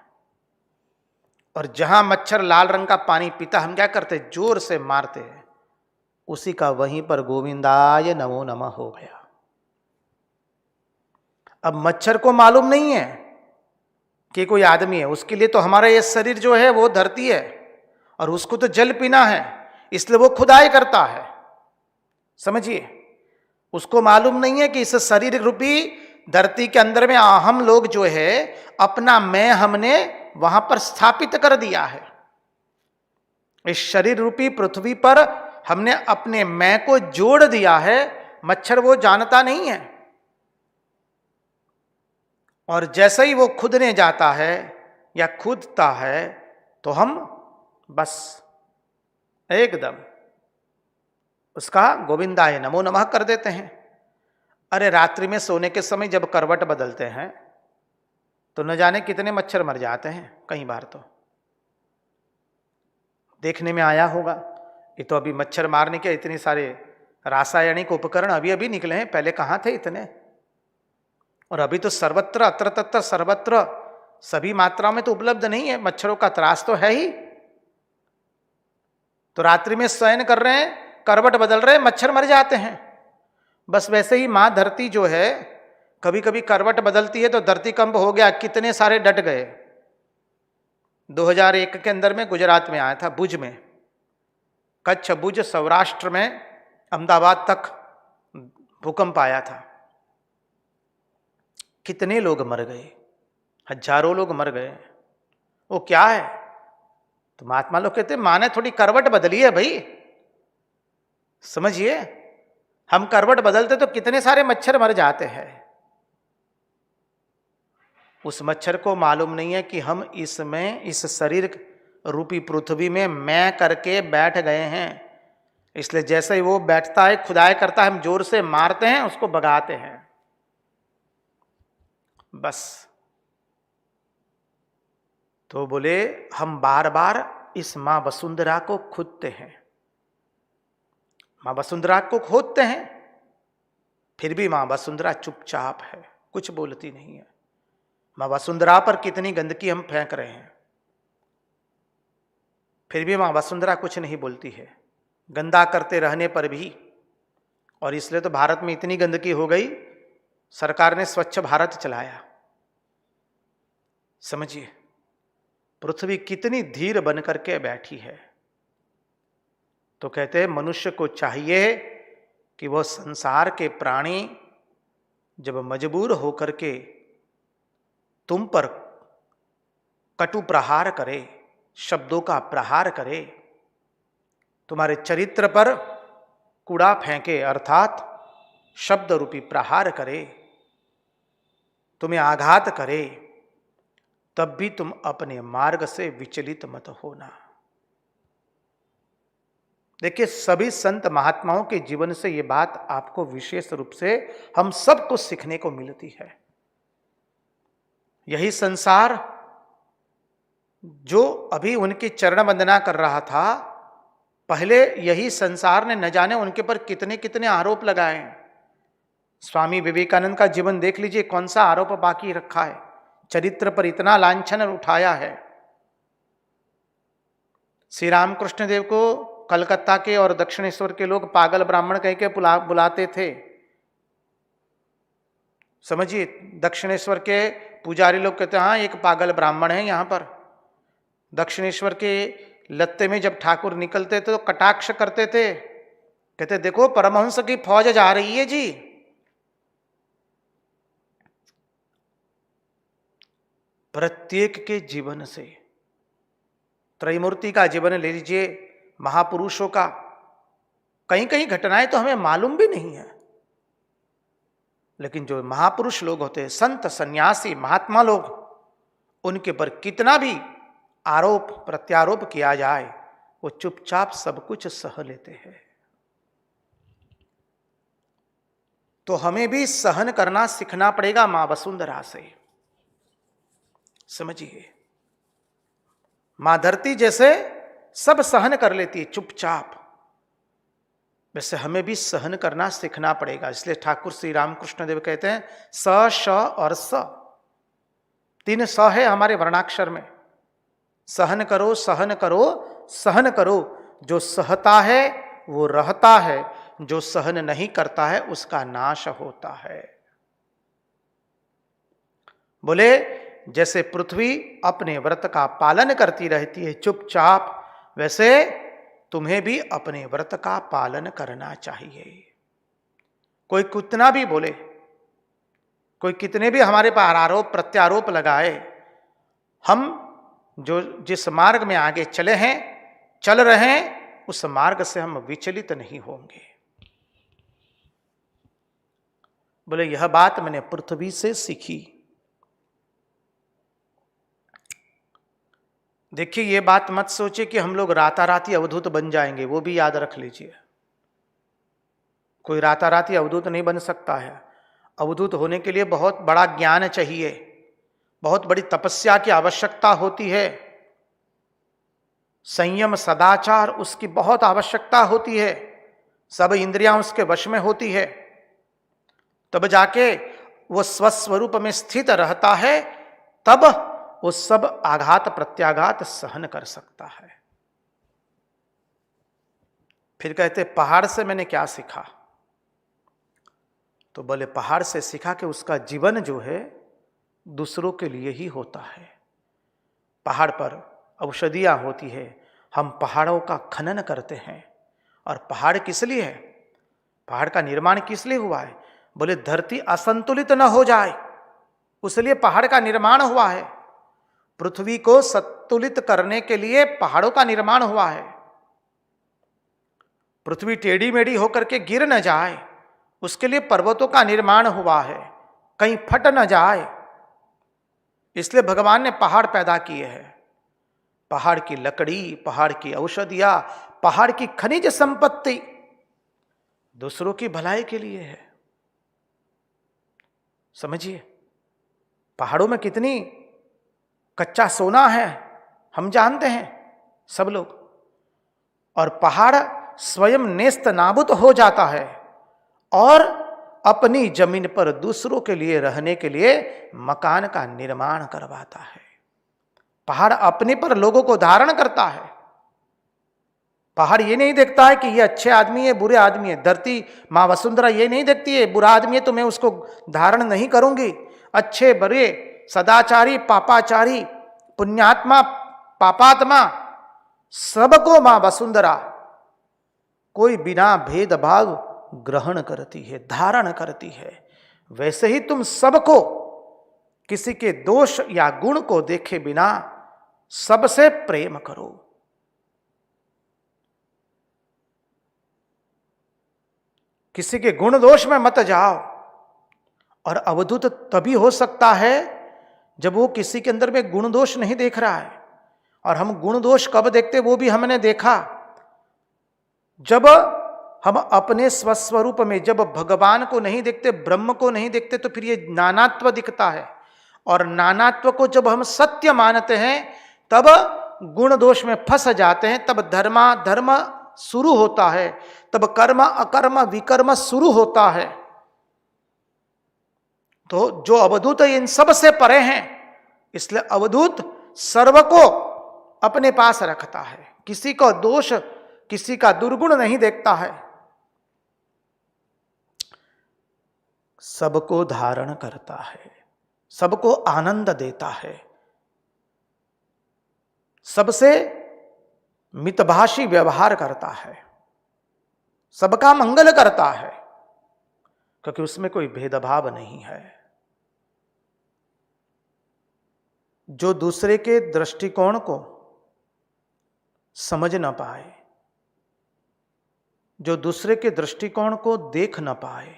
और जहां मच्छर लाल रंग का पानी पीता, हम क्या करते? जोर से मारते हैं, उसी का वहीं पर गोविंदाय नमो नमः हो गया। अब मच्छर को मालूम नहीं है कि कोई आदमी है, उसके लिए तो हमारा ये शरीर जो है वो धरती है, और उसको तो जल पीना है, इसलिए वो खुदाई करता है। समझिए, उसको मालूम नहीं है कि इस शरीर रूपी धरती के अंदर में हम लोग जो है अपना मैं हमने वहां पर स्थापित कर दिया है। इस शरीर रूपी पृथ्वी पर हमने अपने मैं को जोड़ दिया है। मच्छर वो जानता नहीं है, और जैसे ही वो खुदने जाता है या खुदता है तो हम बस एकदम उसका गोविंदाय नमो नमः कर देते हैं। अरे रात्रि में सोने के समय जब करवट बदलते हैं तो न जाने कितने मच्छर मर जाते हैं। कई बार तो देखने में आया होगा। ये तो अभी मच्छर मारने के इतने सारे रासायनिक उपकरण अभी अभी निकले हैं, पहले कहाँ थे इतने। और अभी तो सर्वत्र अत्र तत्र सर्वत्र सभी मात्रा में तो उपलब्ध नहीं है, मच्छरों का त्रास तो है ही। तो रात्रि में शयन कर रहे हैं, करवट बदल रहे हैं, मच्छर मर जाते हैं। बस वैसे ही मां धरती जो है कभी कभी करवट बदलती है तो धरती कंप हो गया, कितने सारे डट गए। 2001 के अंदर में गुजरात में आया था, भुज में, कच्छ भुज सौराष्ट्र में अहमदाबाद तक भूकंप आया था। कितने लोग मर गए, हजारों लोग मर गए। वो क्या है, तो महात्मा लोग कहते मां ने थोड़ी करवट बदली है भाई। समझिए, हम करवट बदलते तो कितने सारे मच्छर मर जाते हैं। उस मच्छर को मालूम नहीं है कि हम इसमें इस शरीर रूपी पृथ्वी में मैं करके बैठ गए हैं। इसलिए जैसे ही वो बैठता है, खुदाई करता है, हम जोर से मारते हैं, उसको भगाते हैं। बस तो बोले हम बार बार इस मां वसुंधरा को खोदते हैं, मां वसुंधरा को खोदते हैं, फिर भी मां वसुंधरा चुपचाप है, कुछ बोलती नहीं है। मां वसुंधरा पर कितनी गंदगी हम फेंक रहे हैं, फिर भी मां वसुंधरा कुछ नहीं बोलती है, गंदा करते रहने पर भी। और इसलिए तो भारत में इतनी गंदगी हो गई, सरकार ने स्वच्छ भारत चलाया। समझिए, पृथ्वी कितनी धीर बन करके बैठी है। तो कहते हैं मनुष्य को चाहिए कि वह संसार के प्राणी जब मजबूर होकर के तुम पर कटु प्रहार करे, शब्दों का प्रहार करे, तुम्हारे चरित्र पर कूड़ा फेंके, अर्थात शब्द रूपी प्रहार करे, तुम्हें आघात करे, तब भी तुम अपने मार्ग से विचलित मत होना। देखिए, सभी संत महात्माओं के जीवन से यह बात आपको विशेष रूप से हम सबको सीखने को मिलती है। यही संसार जो अभी उनकी चरण वंदना कर रहा था, पहले यही संसार ने न जाने उनके पर कितने कितने आरोप लगाए हैं। स्वामी विवेकानंद का जीवन देख लीजिए, कौन सा आरोप बाकी रखा है, चरित्र पर इतना लांछन उठाया है। श्री रामकृष्ण देव को कलकत्ता के और दक्षिणेश्वर के लोग पागल ब्राह्मण कह के बुलाते थे। समझिए, दक्षिणेश्वर के पुजारी लोग कहते हैं हाँ एक पागल ब्राह्मण है यहाँ पर। दक्षिणेश्वर के लत्ते में जब ठाकुर निकलते थे तो कटाक्ष करते थे, कहते देखो परमहंस की फौज जा रही है जी। प्रत्येक के जीवन से, त्रैमूर्ति का जीवन ले लीजिए, महापुरुषों का, कहीं कहीं घटनाएं तो हमें मालूम भी नहीं है, लेकिन जो महापुरुष लोग होते हैं, संत सन्यासी महात्मा लोग, उनके पर कितना भी आरोप प्रत्यारोप किया जाए वो चुपचाप सब कुछ सह लेते हैं। तो हमें भी सहन करना सीखना पड़ेगा मां वसुंधरा से। समझिए, मां धरती जैसे सब सहन कर लेती है चुपचाप, वैसे हमें भी सहन करना सीखना पड़ेगा। इसलिए ठाकुर श्री रामकृष्ण देव कहते हैं स, श और स, तीन स है हमारे वर्णाक्षर में। सहन करो, सहन करो, सहन करो। जो सहता है वो रहता है, जो सहन नहीं करता है उसका नाश होता है। बोले जैसे पृथ्वी अपने व्रत का पालन करती रहती है चुपचाप, वैसे तुम्हें भी अपने व्रत का पालन करना चाहिए। कोई कितना भी बोले, कोई कितने भी हमारे पर आरोप प्रत्यारोप लगाए, हम जो जिस मार्ग में आगे चल रहे हैं, उस मार्ग से हम विचलित नहीं होंगे। बोले यह बात मैंने पृथ्वी से सीखी। देखिए, ये बात मत सोचिए कि हम लोग राताराती अवधूत बन जाएंगे, वो भी याद रख लीजिए। कोई राताराती अवधूत नहीं बन सकता है। अवधूत होने के लिए बहुत बड़ा ज्ञान चाहिए, बहुत बड़ी तपस्या की आवश्यकता होती है, संयम सदाचार उसकी बहुत आवश्यकता होती है, सब इंद्रियां उसके वश में होती है, तब जाके वो स्वस्वरूप में स्थित रहता है, तब वो सब आघात प्रत्याघात सहन कर सकता है। फिर कहते पहाड़ से मैंने क्या सीखा? तो बोले पहाड़ से सीखा कि उसका जीवन जो है दूसरों के लिए ही होता है। पहाड़ पर औषधियां होती है, हम पहाड़ों का खनन करते हैं। और पहाड़ किस लिए है? पहाड़ का निर्माण किस लिए हुआ है? बोले धरती असंतुलित न हो जाए, उसलिए पहाड़ का निर्माण हुआ है। पृथ्वी को संतुलित करने के लिए पहाड़ों का निर्माण हुआ है। पृथ्वी टेढ़ी मेढ़ी होकर के गिर न जाए, उसके लिए पर्वतों का निर्माण हुआ है, कहीं फट न जाए, इसलिए भगवान ने पहाड़ पैदा किए हैं। पहाड़ की लकड़ी, पहाड़ की औषधियां, पहाड़ की खनिज संपत्ति दूसरों की भलाई के लिए है। समझिए, पहाड़ों में कितनी कच्चा सोना है हम जानते हैं सब लोग, और पहाड़ स्वयं नेस्त नाबूद हो जाता है और अपनी जमीन पर दूसरों के लिए रहने के लिए मकान का निर्माण करवाता है। पहाड़ अपने पर लोगों को धारण करता है। पहाड़ ये नहीं देखता है कि ये अच्छे आदमी है, बुरे आदमी है। धरती मां वसुंधरा ये नहीं देखती है बुरा आदमी है तो मैं उसको धारण नहीं करूंगी। अच्छे बुरे, सदाचारी पापाचारी, पुण्यात्मा पापात्मा, सबको मां वसुंधरा कोई बिना भेदभाव ग्रहण करती है, धारण करती है। वैसे ही तुम सबको किसी के दोष या गुण को देखे बिना सबसे प्रेम करो। किसी के गुण दोष में मत जाओ। और अवधूत तभी हो सकता है जब वो किसी के अंदर में गुण दोष नहीं देख रहा है। और हम गुण दोष कब देखते, वो भी हमने देखा जब हम अपने स्वस्वरूप में, जब भगवान को नहीं देखते, ब्रह्म को नहीं देखते, तो फिर ये नानात्व दिखता है। और नानात्व को जब हम सत्य मानते हैं तब गुण दोष में फंस जाते हैं, तब धर्म शुरू होता है, तब कर्म अकर्म विकर्म शुरू होता है। तो जो अवधूत इन सब से परे हैं, इसलिए अवधूत सर्व को अपने पास रखता है, किसी को दोष, किसी का दुर्गुण नहीं देखता है, सबको धारण करता है, सबको आनंद देता है, सबसे मितभाषी व्यवहार करता है, सबका मंगल करता है, क्योंकि उसमें कोई भेदभाव नहीं है। जो दूसरे के दृष्टिकोण को समझ न पाए, जो दूसरे के दृष्टिकोण को देख न पाए,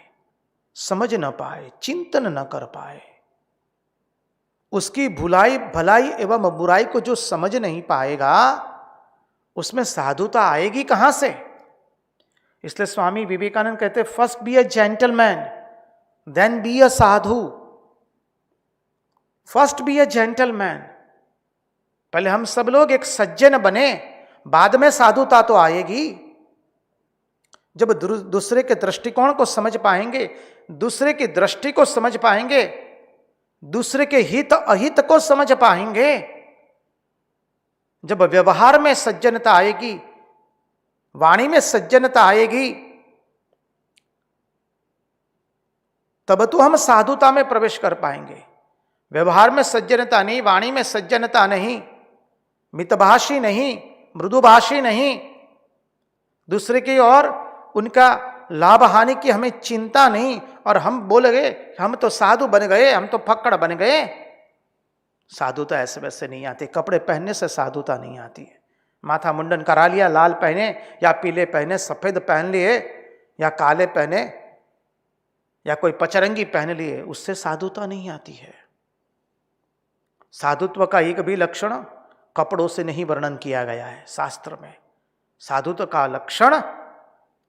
समझ न पाए, चिंतन न कर पाए, उसकी भलाई एवं बुराई को जो समझ नहीं पाएगा, उसमें साधुता आएगी कहां से? इसलिए स्वामी विवेकानंद कहते first be a gentleman then be a sadhu. First be a gentleman, पहले हम सब लोग एक सज्जन बने, बाद में साधुता तो आएगी। जब दूसरे के दृष्टिकोण को समझ पाएंगे, दूसरे की दृष्टि को समझ पाएंगे, दूसरे के हित अहित को समझ पाएंगे, जब व्यवहार में सज्जनता आएगी, वाणी में सज्जनता आएगी, तब तो हम साधुता में प्रवेश कर पाएंगे। व्यवहार में सज्जनता नहीं, वाणी में सज्जनता नहीं, मितभाषी नहीं, मृदुभाषी नहीं, दूसरे की और उनका लाभ हानि की हमें चिंता नहीं, और हम बोल गए हम तो साधु बन गए, हम तो फक्कड़ बन गए। साधुता ऐसे वैसे नहीं आती, कपड़े पहनने से साधुता नहीं आती है। माथा मुंडन करा लिया, लाल पहने या पीले पहने, सफेद पहन लिए या काले पहने या कोई पचरंगी पहन लिए, उससे साधुता नहीं आती है। साधुत्व का एक भी लक्षण कपड़ों से नहीं वर्णन किया गया है शास्त्र में। साधुत्व का लक्षण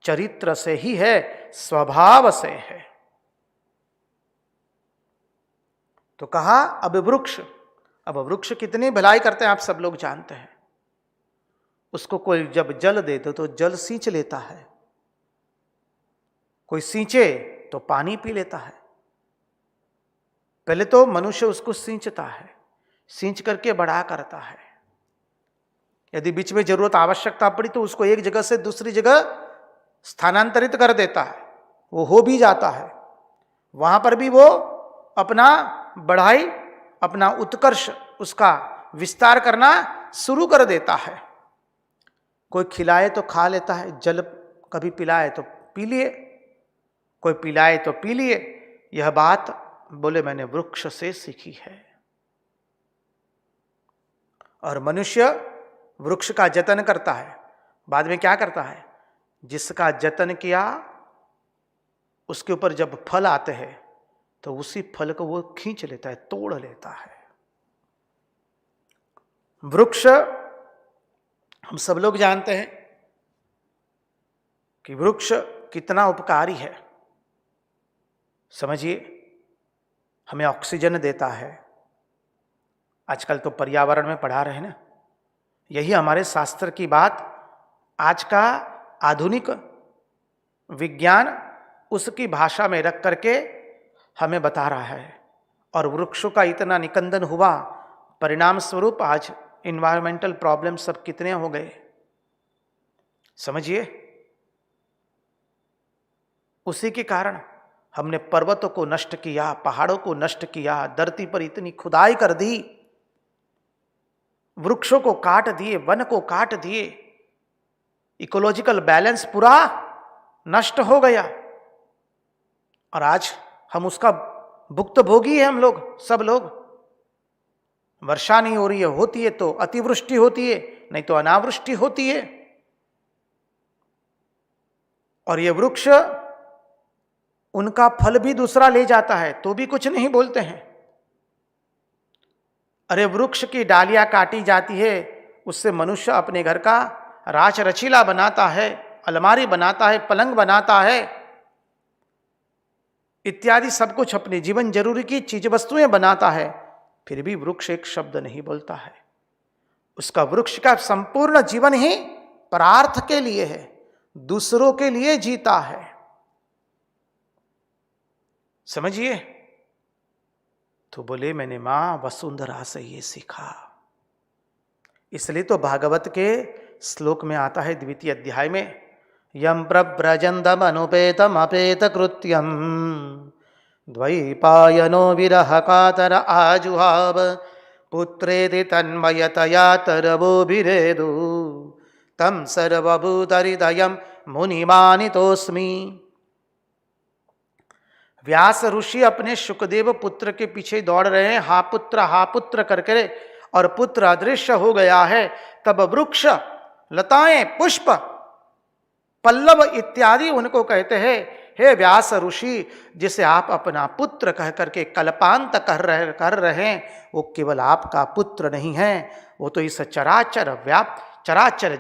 चरित्र से ही है, स्वभाव से है। तो कहा अब वृक्ष, अब वृक्ष कितनी भलाई करते हैं आप सब लोग जानते हैं। उसको कोई जब जल दे दो तो जल सींच लेता है, कोई सींचे तो पानी पी लेता है। पहले तो मनुष्य उसको सींचता है, सींच करके बड़ा करता है। यदि बीच में जरूरत आवश्यकता पड़ी तो उसको एक जगह से दूसरी जगह स्थानांतरित कर देता है, वो हो भी जाता है। वहां पर भी वो अपना बढ़ाई, अपना उत्कर्ष, उसका विस्तार करना शुरू कर देता है। कोई खिलाए तो खा लेता है, जल कभी पिलाए तो पी लिए, कोई पिलाए तो पी लिए। यह बात बोले मैंने वृक्ष से सीखी है। और मनुष्य वृक्ष का जतन करता है, बाद में क्या करता है, जिसका जतन किया उसके ऊपर जब फल आते हैं तो उसी फल को वो खींच लेता है, तोड़ लेता है। वृक्ष हम सब लोग जानते हैं कि वृक्ष कितना उपकारी है। समझिए, हमें ऑक्सीजन देता है। आजकल तो पर्यावरण में पढ़ा रहे हैं ना, यही हमारे शास्त्र की बात आज का आधुनिक विज्ञान उसकी भाषा में रख करके हमें बता रहा है। और वृक्षों का इतना निकंदन हुआ, परिणाम स्वरूप आज इन्वायरमेंटल प्रॉब्लम सब कितने हो गए समझिए। उसी के कारण हमने पर्वतों को नष्ट किया, पहाड़ों को नष्ट किया, धरती पर इतनी खुदाई कर दी, वृक्षों को काट दिए, वन को काट दिए, इकोलॉजिकल बैलेंस पूरा नष्ट हो गया। और आज हम उसका भुक्तभोगी है, हम लोग, सब लोग। वर्षा नहीं हो रही है, होती है तो अतिवृष्टि होती है, नहीं तो अनावृष्टि होती है। और ये वृक्ष उनका फल भी दूसरा ले जाता है तो भी कुछ नहीं बोलते हैं। अरे वृक्ष की डालियां काटी जाती है, उससे मनुष्य अपने घर का राच रचीला बनाता है, अलमारी बनाता है, पलंग बनाता है, इत्यादि सब कुछ अपने जीवन जरूरी की चीज वस्तुएं बनाता है। फिर भी वृक्ष एक शब्द नहीं बोलता है। उसका वृक्ष का संपूर्ण जीवन ही परार्थ के लिए है, दूसरों के लिए जीता है। समझिए। तो बोले मैंने मां वसुंधरा से ये सीखा। इसलिए तो भागवत के श्लोक में आता है द्वितीय अध्याय में, यम प्रव्रजंदम अनुपेतम अपेत कृत्यम द्वैपायनो विरह कातर आजुहाव पुत्रेति तन्मयतया तरवोभिरेदु तम सर्वभूतहृदयं मुनिमानितोस्मि। व्यास ऋषि अपने शुकदेव पुत्र के पीछे दौड़ रहे हैं, हा पुत्र करके, और पुत्र अदृश्य हो गया है। तब वृक्ष, लताएं, पुष्प, पल्लव इत्यादि उनको कहते हैं, हे व्यास ऋषि, जिसे आप अपना पुत्र कह करके कल्पांत कर रहे हैं, वो केवल आपका पुत्र नहीं है, वो तो इस चराचर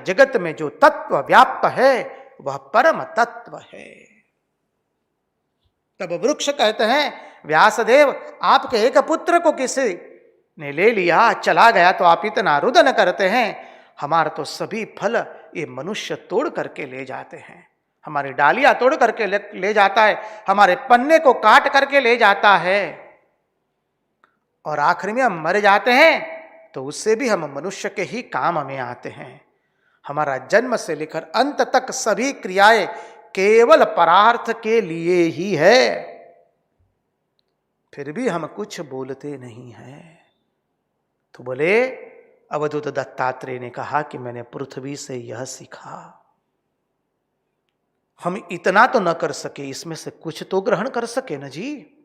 जगत में जो तत्व व्याप्त है वह परम तत्व है। तब वृक्ष कहते हैं, व्यासदेव, आपके एक पुत्र को किसी ने ले लिया, चला गया, तो आप इतना रुदन करते हैं। हमारा तो सभी फल ये मनुष्य तोड़ करके ले जाते हैं, हमारी डालियां तोड़ करके ले जाता है, हमारे पन्ने को काट करके ले जाता है, और आखिर में हम मर जाते हैं तो उससे भी हम मनुष्य के ही काम में आते हैं। हमारा जन्म से लेकर अंत तक सभी क्रियाएं केवल परार्थ के लिए ही है, फिर भी हम कुछ बोलते नहीं हैं। तो बोले अवधूत दत्तात्रेय ने कहा कि मैंने पृथ्वी से यह सीखा। हम इतना तो न कर सके, इसमें से कुछ तो ग्रहण कर सके न जी।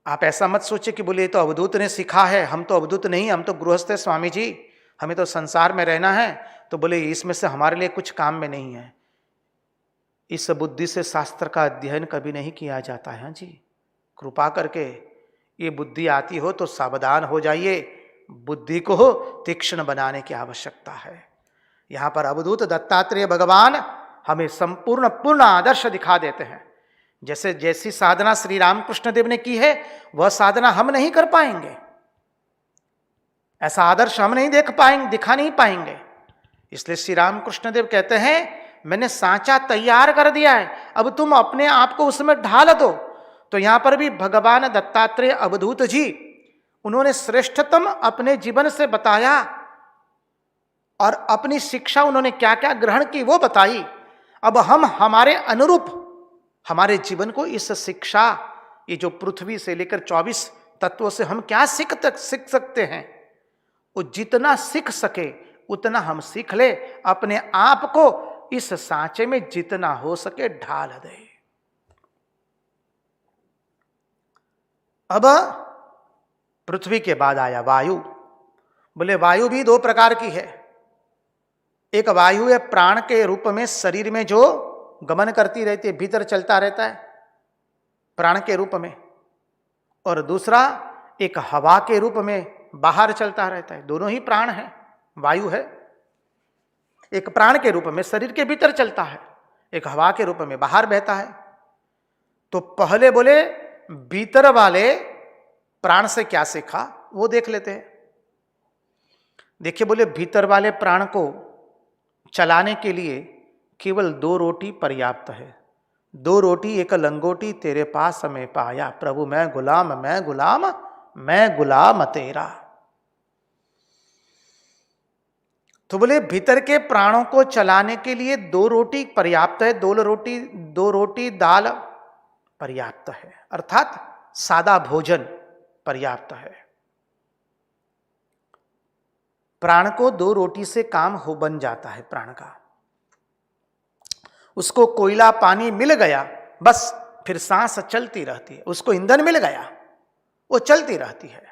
आप ऐसा मत सोचे कि बोले तो अवधूत ने सीखा है, हम तो अवधूत नहीं, हम तो गृहस्थ है स्वामी जी, हमें तो संसार में रहना है, तो बोले इसमें से हमारे लिए कुछ काम में नहीं है। इस बुद्धि से शास्त्र का अध्ययन कभी नहीं किया जाता है जी। कृपा करके ये बुद्धि आती हो तो सावधान हो जाइए, बुद्धि को तीक्ष्ण बनाने की आवश्यकता है। यहां पर अवधूत दत्तात्रेय भगवान हमें संपूर्ण पूर्ण आदर्श दिखा देते हैं। जैसी साधना श्री रामकृष्ण देव ने की है, वह साधना हम नहीं कर पाएंगे, ऐसा आदर्श हम नहीं देख पाएंगे, दिखा नहीं पाएंगे। इसलिए श्री रामकृष्ण देव कहते हैं मैंने सांचा तैयार कर दिया है, अब तुम अपने आप को उसमें ढाल दो। तो यहां पर भी भगवान दत्तात्रेय अवधूत जी, उन्होंने श्रेष्ठतम अपने जीवन से बताया और अपनी शिक्षा उन्होंने क्या क्या ग्रहण की वो बताई। अब हम हमारे अनुरूप हमारे जीवन को इस शिक्षा, ये जो पृथ्वी से लेकर 24 तत्वों से हम क्या सीख सकते हैं, वो जितना सीख सके उतना हम सीख ले, अपने आप को इस सांचे में जितना हो सके ढाल दे। अब पृथ्वी के बाद आया वायु। बोले वायु भी दो प्रकार की है। एक वायु है प्राण के रूप में शरीर में जो गमन करती रहती है, भीतर चलता रहता है प्राण के रूप में, और दूसरा एक हवा के रूप में बाहर चलता रहता है। दोनों ही प्राण है, वायु है। एक प्राण के रूप में शरीर के भीतर चलता है, एक हवा के रूप में बाहर बहता है। तो पहले बोले भीतर वाले प्राण से क्या सीखा वो देख लेते हैं। देखिए, बोले भीतर वाले प्राण को चलाने के लिए केवल 2 रोटी पर्याप्त है। 2 रोटी एक लंगोटी तेरे पास में पाया, प्रभु मैं गुलाम मैं गुलाम मैं गुलाम तेरा। तो बोले भीतर के प्राणों को चलाने के लिए 2 रोटी पर्याप्त है, 2 रोटी दाल पर्याप्त है, अर्थात सादा भोजन पर्याप्त है। प्राण को 2 रोटी से काम हो बन जाता है। प्राण का उसको कोयला पानी मिल गया, बस फिर सांस चलती रहती है। उसको ईंधन मिल गया, वो चलती रहती है।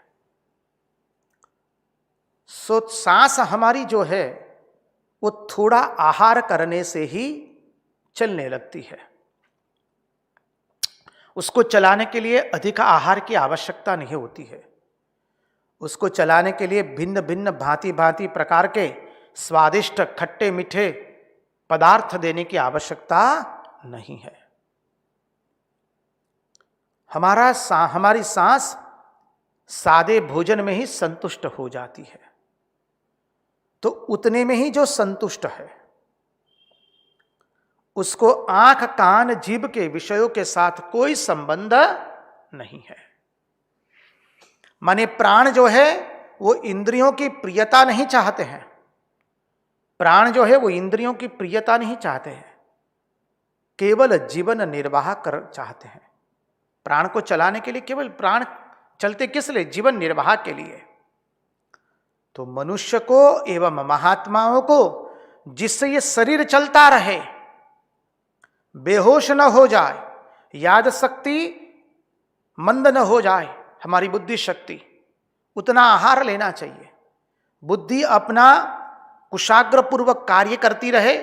सो सांस हमारी जो है वो थोड़ा आहार करने से ही चलने लगती है। उसको चलाने के लिए अधिक आहार की आवश्यकता नहीं होती है। उसको चलाने के लिए भिन्न भिन्न भांति भांति प्रकार के स्वादिष्ट खट्टे मीठे पदार्थ देने की आवश्यकता नहीं है। हमारी सांस सादे भोजन में ही संतुष्ट हो जाती है। तो उतने में ही जो संतुष्ट है उसको आंख कान जीभ के विषयों के साथ कोई संबंध नहीं है। माने प्राण जो है वो इंद्रियों की प्रियता नहीं चाहते हैं। प्राण जो है वो इंद्रियों की प्रियता नहीं चाहते हैं, केवल जीवन निर्वाह कर चाहते हैं। प्राण को चलाने के लिए केवल प्राण चलते किस लिए? जीवन निर्वाह के लिए। तो मनुष्य को एवं महात्माओं को जिससे ये शरीर चलता रहे, बेहोश न हो जाए, याद शक्ति मंद न हो जाए, हमारी बुद्धि शक्ति, उतना आहार लेना चाहिए। बुद्धि अपना कुशाग्र पूर्वक कार्य करती रहे,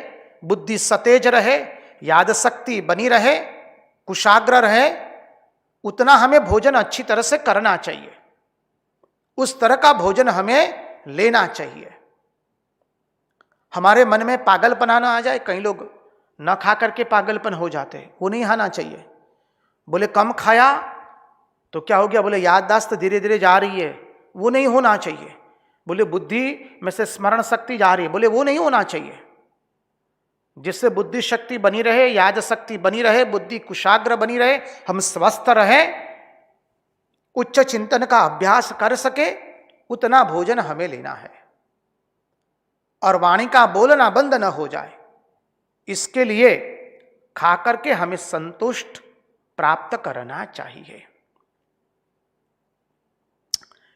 बुद्धि सतेज रहे, याद शक्ति बनी रहे, कुशाग्र रहे, उतना हमें भोजन अच्छी तरह से करना चाहिए। उस तरह का भोजन हमें लेना चाहिए। हमारे मन में पागलपना ना आ जाए। कई लोग न खा करके पागलपन हो जाते हैं, वो नहीं आना चाहिए। बोले कम खाया तो क्या हो गया? बोले याददाश्त धीरे धीरे जा रही है, वो नहीं होना चाहिए। बोले बुद्धि में से स्मरण शक्ति जा रही है, बोले वो नहीं होना चाहिए। जिससे बुद्धि शक्ति बनी रहे, याद शक्ति बनी रहे, बुद्धि कुशाग्र बनी रहे, हम स्वस्थ रहे, उच्च चिंतन का अभ्यास कर सके, उतना भोजन हमें लेना है। और वाणी का बोलना बंद न हो जाए, इसके लिए खा करके हमें संतुष्ट प्राप्त करना चाहिए।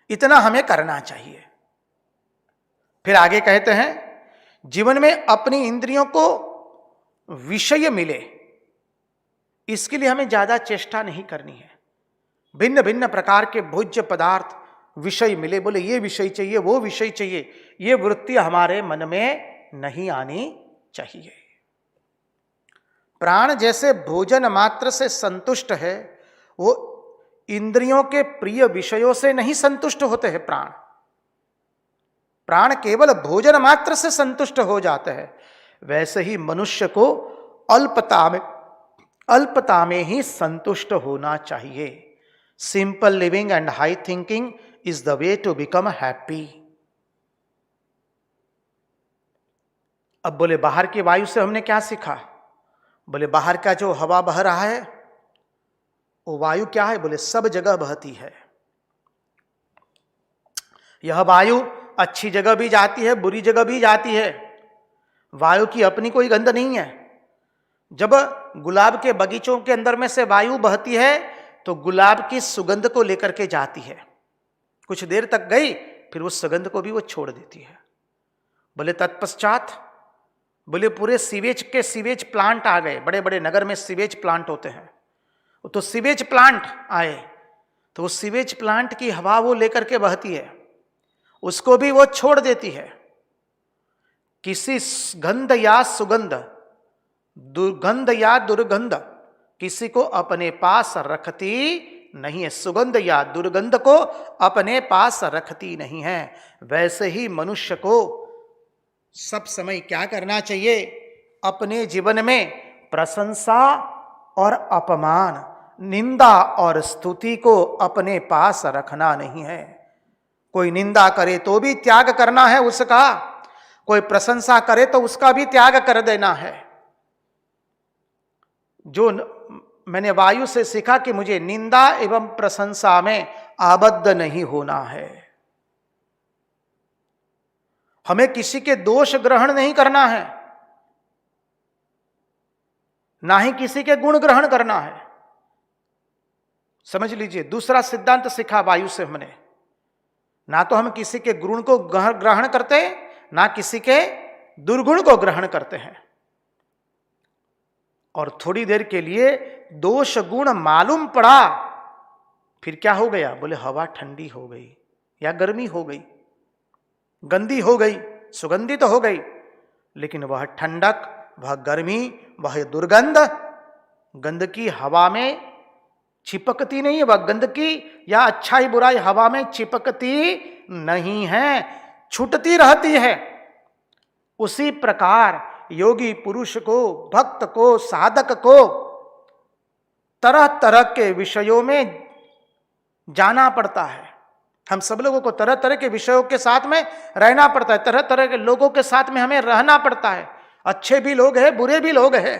इतना हमें करना चाहिए। फिर आगे कहते हैं जीवन में अपनी इंद्रियों को विषय मिले, इसके लिए हमें ज्यादा चेष्टा नहीं करनी है। भिन्न भिन्न प्रकार के भोज्य पदार्थ विषय मिले, बोले ये विषय चाहिए, वो विषय चाहिए, ये वृत्ति हमारे मन में नहीं आनी चाहिए। प्राण जैसे भोजन मात्र से संतुष्ट है, वो इंद्रियों के प्रिय विषयों से नहीं संतुष्ट होते हैं। प्राण केवल भोजन मात्र से संतुष्ट हो जाते हैं। वैसे ही मनुष्य को अल्पता में ही संतुष्ट होना चाहिए। Simple living and high thinking is the way to become happy. अब बोले बाहर की वायु से हमने क्या सीखा? बोले बाहर का जो हवा बह रहा है वो वायु क्या है? बोले सब जगह बहती है। यह वायु अच्छी जगह भी जाती है, बुरी जगह भी जाती है। वायु की अपनी कोई गंध नहीं है। जब गुलाब के बगीचों के अंदर में से वायु बहती है तो गुलाब की सुगंध को लेकर के जाती है, कुछ देर तक गई, फिर उस सुगंध को भी वो छोड़ देती है। बोले तत्पश्चात बोले पूरे सीवेज प्लांट आ गए। बड़े बड़े नगर में सीवेज प्लांट होते हैं, तो सीवेज प्लांट आए तो उस सीवेज प्लांट की हवा वो लेकर के बहती है, उसको भी वो छोड़ देती है। किसी गंध या सुगंध, दुर्गंध या दुर्गंध किसी को अपने पास रखती नहीं है। सुगंध या दुर्गंध को अपने पास रखती नहीं है। वैसे ही मनुष्य को सब समय क्या करना चाहिए? अपने जीवन में प्रशंसा और अपमान, निंदा और स्तुति को अपने पास रखना नहीं है। कोई निंदा करे तो भी त्याग करना है उसका, कोई प्रशंसा करे तो उसका भी त्याग कर देना है। जो मैंने वायु से सीखा कि मुझे निंदा एवं प्रशंसा में आबद्ध नहीं होना है। हमें किसी के दोष ग्रहण नहीं करना है, ना ही किसी के गुण ग्रहण करना है। समझ लीजिए, दूसरा सिद्धांत सीखा वायु से हमने। ना तो हम किसी के गुण को ग्रहण करते, ना किसी के दुर्गुण को ग्रहण करते हैं। और थोड़ी देर के लिए दोष गुण मालूम पड़ा, फिर क्या हो गया? बोले हवा ठंडी हो गई या गर्मी हो गई, गंदी हो गई, सुगंधित तो हो गई, लेकिन वह ठंडक, वह गर्मी, वह दुर्गंध गंदगी हवा में चिपकती नहीं है। वह गंदगी या अच्छाई बुराई हवा में चिपकती नहीं है, छूटती रहती है। उसी प्रकार योगी पुरुष को, भक्त को, साधक को तरह तरह के विषयों में जाना पड़ता है। हम सब लोगों को तरह तरह के विषयों के साथ में रहना पड़ता है, तरह तरह के लोगों के साथ में हमें रहना पड़ता है। अच्छे भी लोग हैं, बुरे भी लोग हैं।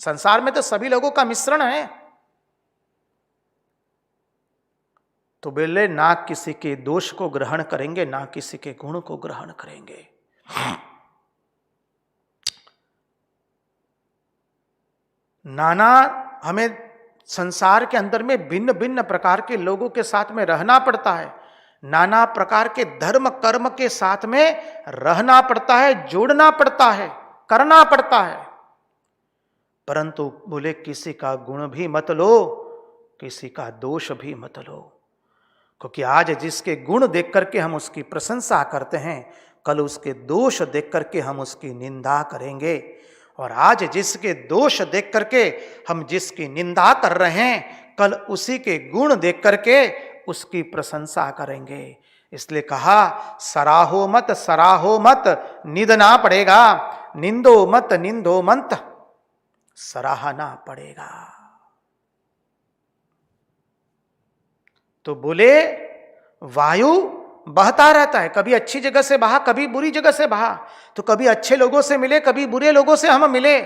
संसार में तो सभी लोगों का मिश्रण है। तो बोले ना किसी के दोष को ग्रहण करेंगे, ना किसी के गुण को ग्रहण करेंगे। नाना हमें संसार के अंदर में भिन्न भिन्न प्रकार के लोगों के साथ में रहना पड़ता है, नाना प्रकार के धर्म कर्म के साथ में रहना पड़ता है, जोड़ना पड़ता है, करना पड़ता है। परंतु बोले किसी का गुण भी मत लो, किसी का दोष भी मत लो, क्योंकि आज जिसके गुण देख करके हम उसकी प्रशंसा करते हैं, कल उसके दोष देख करके हम उसकी निंदा करेंगे। और आज जिसके दोष देख करके हम जिसकी निंदा कर रहे हैं, कल उसी के गुण देख करके उसकी प्रशंसा करेंगे। इसलिए कहा सराहो मत, निंदना पड़ेगा, निंदो मत, सराहना पड़ेगा। तो बोले वायु बहता रहता है, कभी अच्छी जगह से बहा, कभी बुरी जगह से बहा। तो कभी अच्छे लोगों से मिले, कभी बुरे लोगों से हम मिले।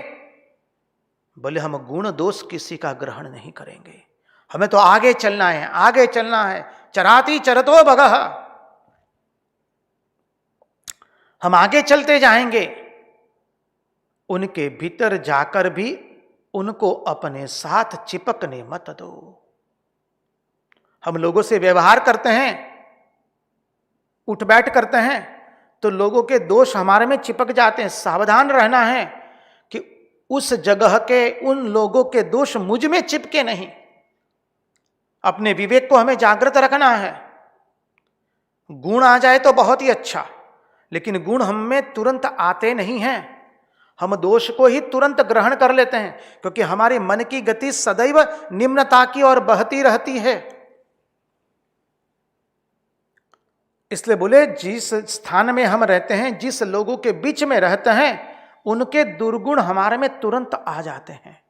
बोले हम गुण दोष किसी का ग्रहण नहीं करेंगे, हमें तो आगे चलना है, आगे चलना है। चराती चरतो भगः, हम आगे चलते जाएंगे। उनके भीतर जाकर भी उनको अपने साथ चिपकने मत दो। हम लोगों से व्यवहार करते हैं, उठ बैठ करते हैं, तो लोगों के दोष हमारे में चिपक जाते हैं। सावधान रहना है कि उस जगह के उन लोगों के दोष मुझ में चिपके नहीं। अपने विवेक को हमें जागृत रखना है। गुण आ जाए तो बहुत ही अच्छा, लेकिन गुण हम में तुरंत आते नहीं हैं। हम दोष को ही तुरंत ग्रहण कर लेते हैं, क्योंकि हमारे मन की गति सदैव निम्नता की ओर बहती रहती है। इसलिए बोले जिस स्थान में हम रहते हैं, जिस लोगों के बीच में रहते हैं, उनके दुर्गुण हमारे में तुरंत आ जाते हैं।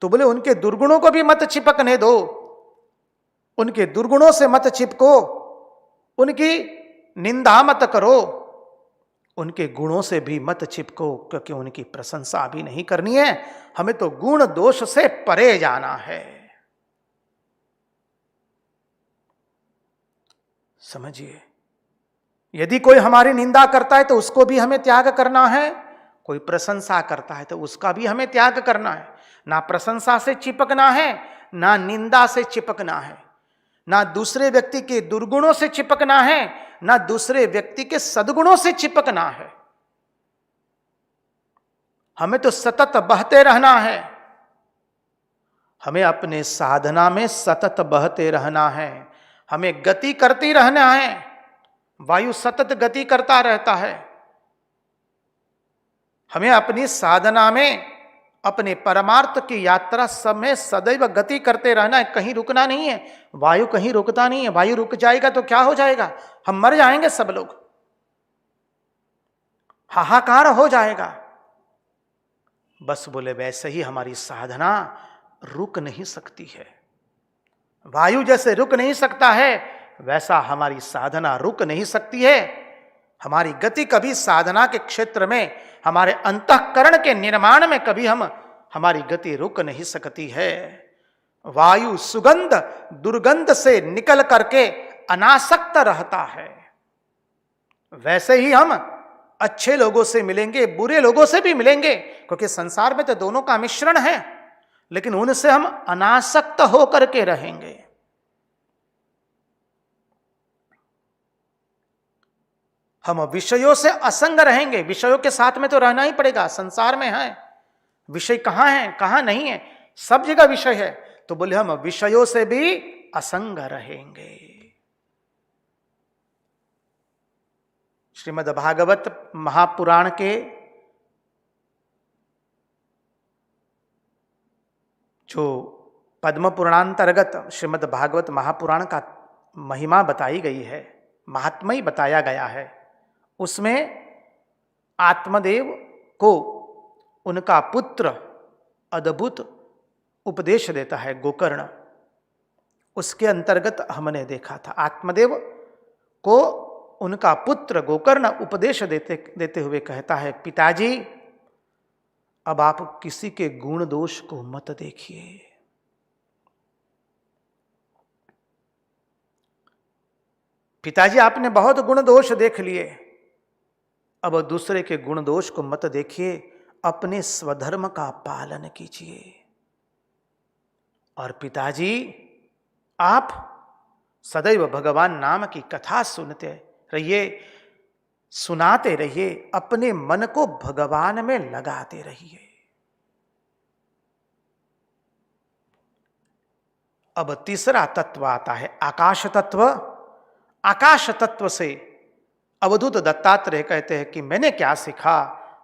तो बोले उनके दुर्गुणों को भी मत चिपकने दो, उनके दुर्गुणों से मत चिपको, उनकी निंदा मत करो, उनके गुणों से भी मत चिपको, क्योंकि उनकी प्रशंसा भी नहीं करनी है। हमें तो गुण दोष से परे जाना है। समझिए, यदि कोई हमारी निंदा करता है तो उसको भी हमें त्याग करना है, कोई प्रशंसा करता है तो उसका भी हमें त्याग करना है। ना प्रशंसा से चिपकना है, ना निंदा से चिपकना है, ना दूसरे व्यक्ति के दुर्गुणों से चिपकना है, ना दूसरे व्यक्ति के सद्गुणों से चिपकना है। हमें तो सतत बहते रहना है। हमें अपने साधना में सतत बहते रहना है। हमें गति करती रहना है। वायु सतत गति करता रहता है। हमें अपनी साधना में अपने परमार्थ की यात्रा समय सदैव गति करते रहना है, कहीं रुकना नहीं है। वायु कहीं रुकता नहीं है। वायु रुक जाएगा तो क्या हो जाएगा? हम मर जाएंगे, सब लोग हाहाकार हो जाएगा। बस बोले वैसे ही हमारी साधना रुक नहीं सकती है। वायु जैसे रुक नहीं सकता है, वैसा हमारी साधना रुक नहीं सकती है। हमारी गति कभी साधना के क्षेत्र में, हमारे अंतःकरण के निर्माण में कभी हमारी गति रुक नहीं सकती है। वायु सुगंध दुर्गंध से निकल करके अनासक्त रहता है। वैसे ही हम अच्छे लोगों से मिलेंगे, बुरे लोगों से भी मिलेंगे, क्योंकि संसार में तो दोनों का मिश्रण है, लेकिन उनसे हम अनासक्त होकर के रहेंगे। हम विषयों से असंग रहेंगे। विषयों के साथ में तो रहना ही पड़ेगा, संसार में है। विषय कहां है, कहां नहीं है, सब जगह विषय है। तो बोले हम विषयों से भी असंग रहेंगे। श्रीमद् भागवत महापुराण के जो पद्म पुराणांतर्गत श्रीमद् भागवत महापुराण का महिमा बताई गई है, महात्मा ही बताया गया है, उसमें आत्मदेव को उनका पुत्र अद्भुत उपदेश देता है, गोकर्ण। उसके अंतर्गत हमने देखा था, आत्मदेव को उनका पुत्र गोकर्ण उपदेश देते हुए कहता है, पिताजी अब आप किसी के गुण दोष को मत देखिए। पिताजी आपने बहुत गुण दोष देख लिए, अब दूसरे के गुण दोष को मत देखिए, अपने स्वधर्म का पालन कीजिए। और पिताजी आप सदैव भगवान नाम की कथा सुनते रहिए, सुनाते रहिए, अपने मन को भगवान में लगाते रहिए। अब तीसरा तत्व आता है आकाश तत्व। आकाश तत्व से अवधूत दत्तात्रेय कहते हैं कि मैंने क्या सीखा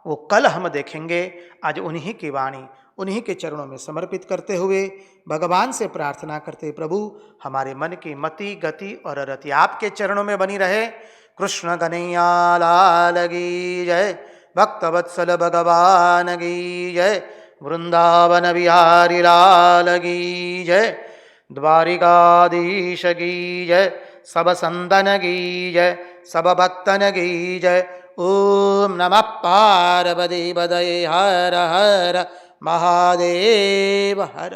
वो कल हम देखेंगे। आज उन्हीं की वाणी उन्हीं के चरणों में समर्पित करते हुए भगवान से प्रार्थना करते, प्रभु हमारे मन की मति गति और रति आपके चरणों में बनी रहे। कृष्ण कन्हैया लाल की जय, भक्तवत्सल भगवान की जय, वृंदावन बिहारी लाल की जय, द्वारिकाधीश की जय, सब संतन की जय, सब भक्तन की जय। ओम नमः पार्वती पतये हर हर महादेव हर।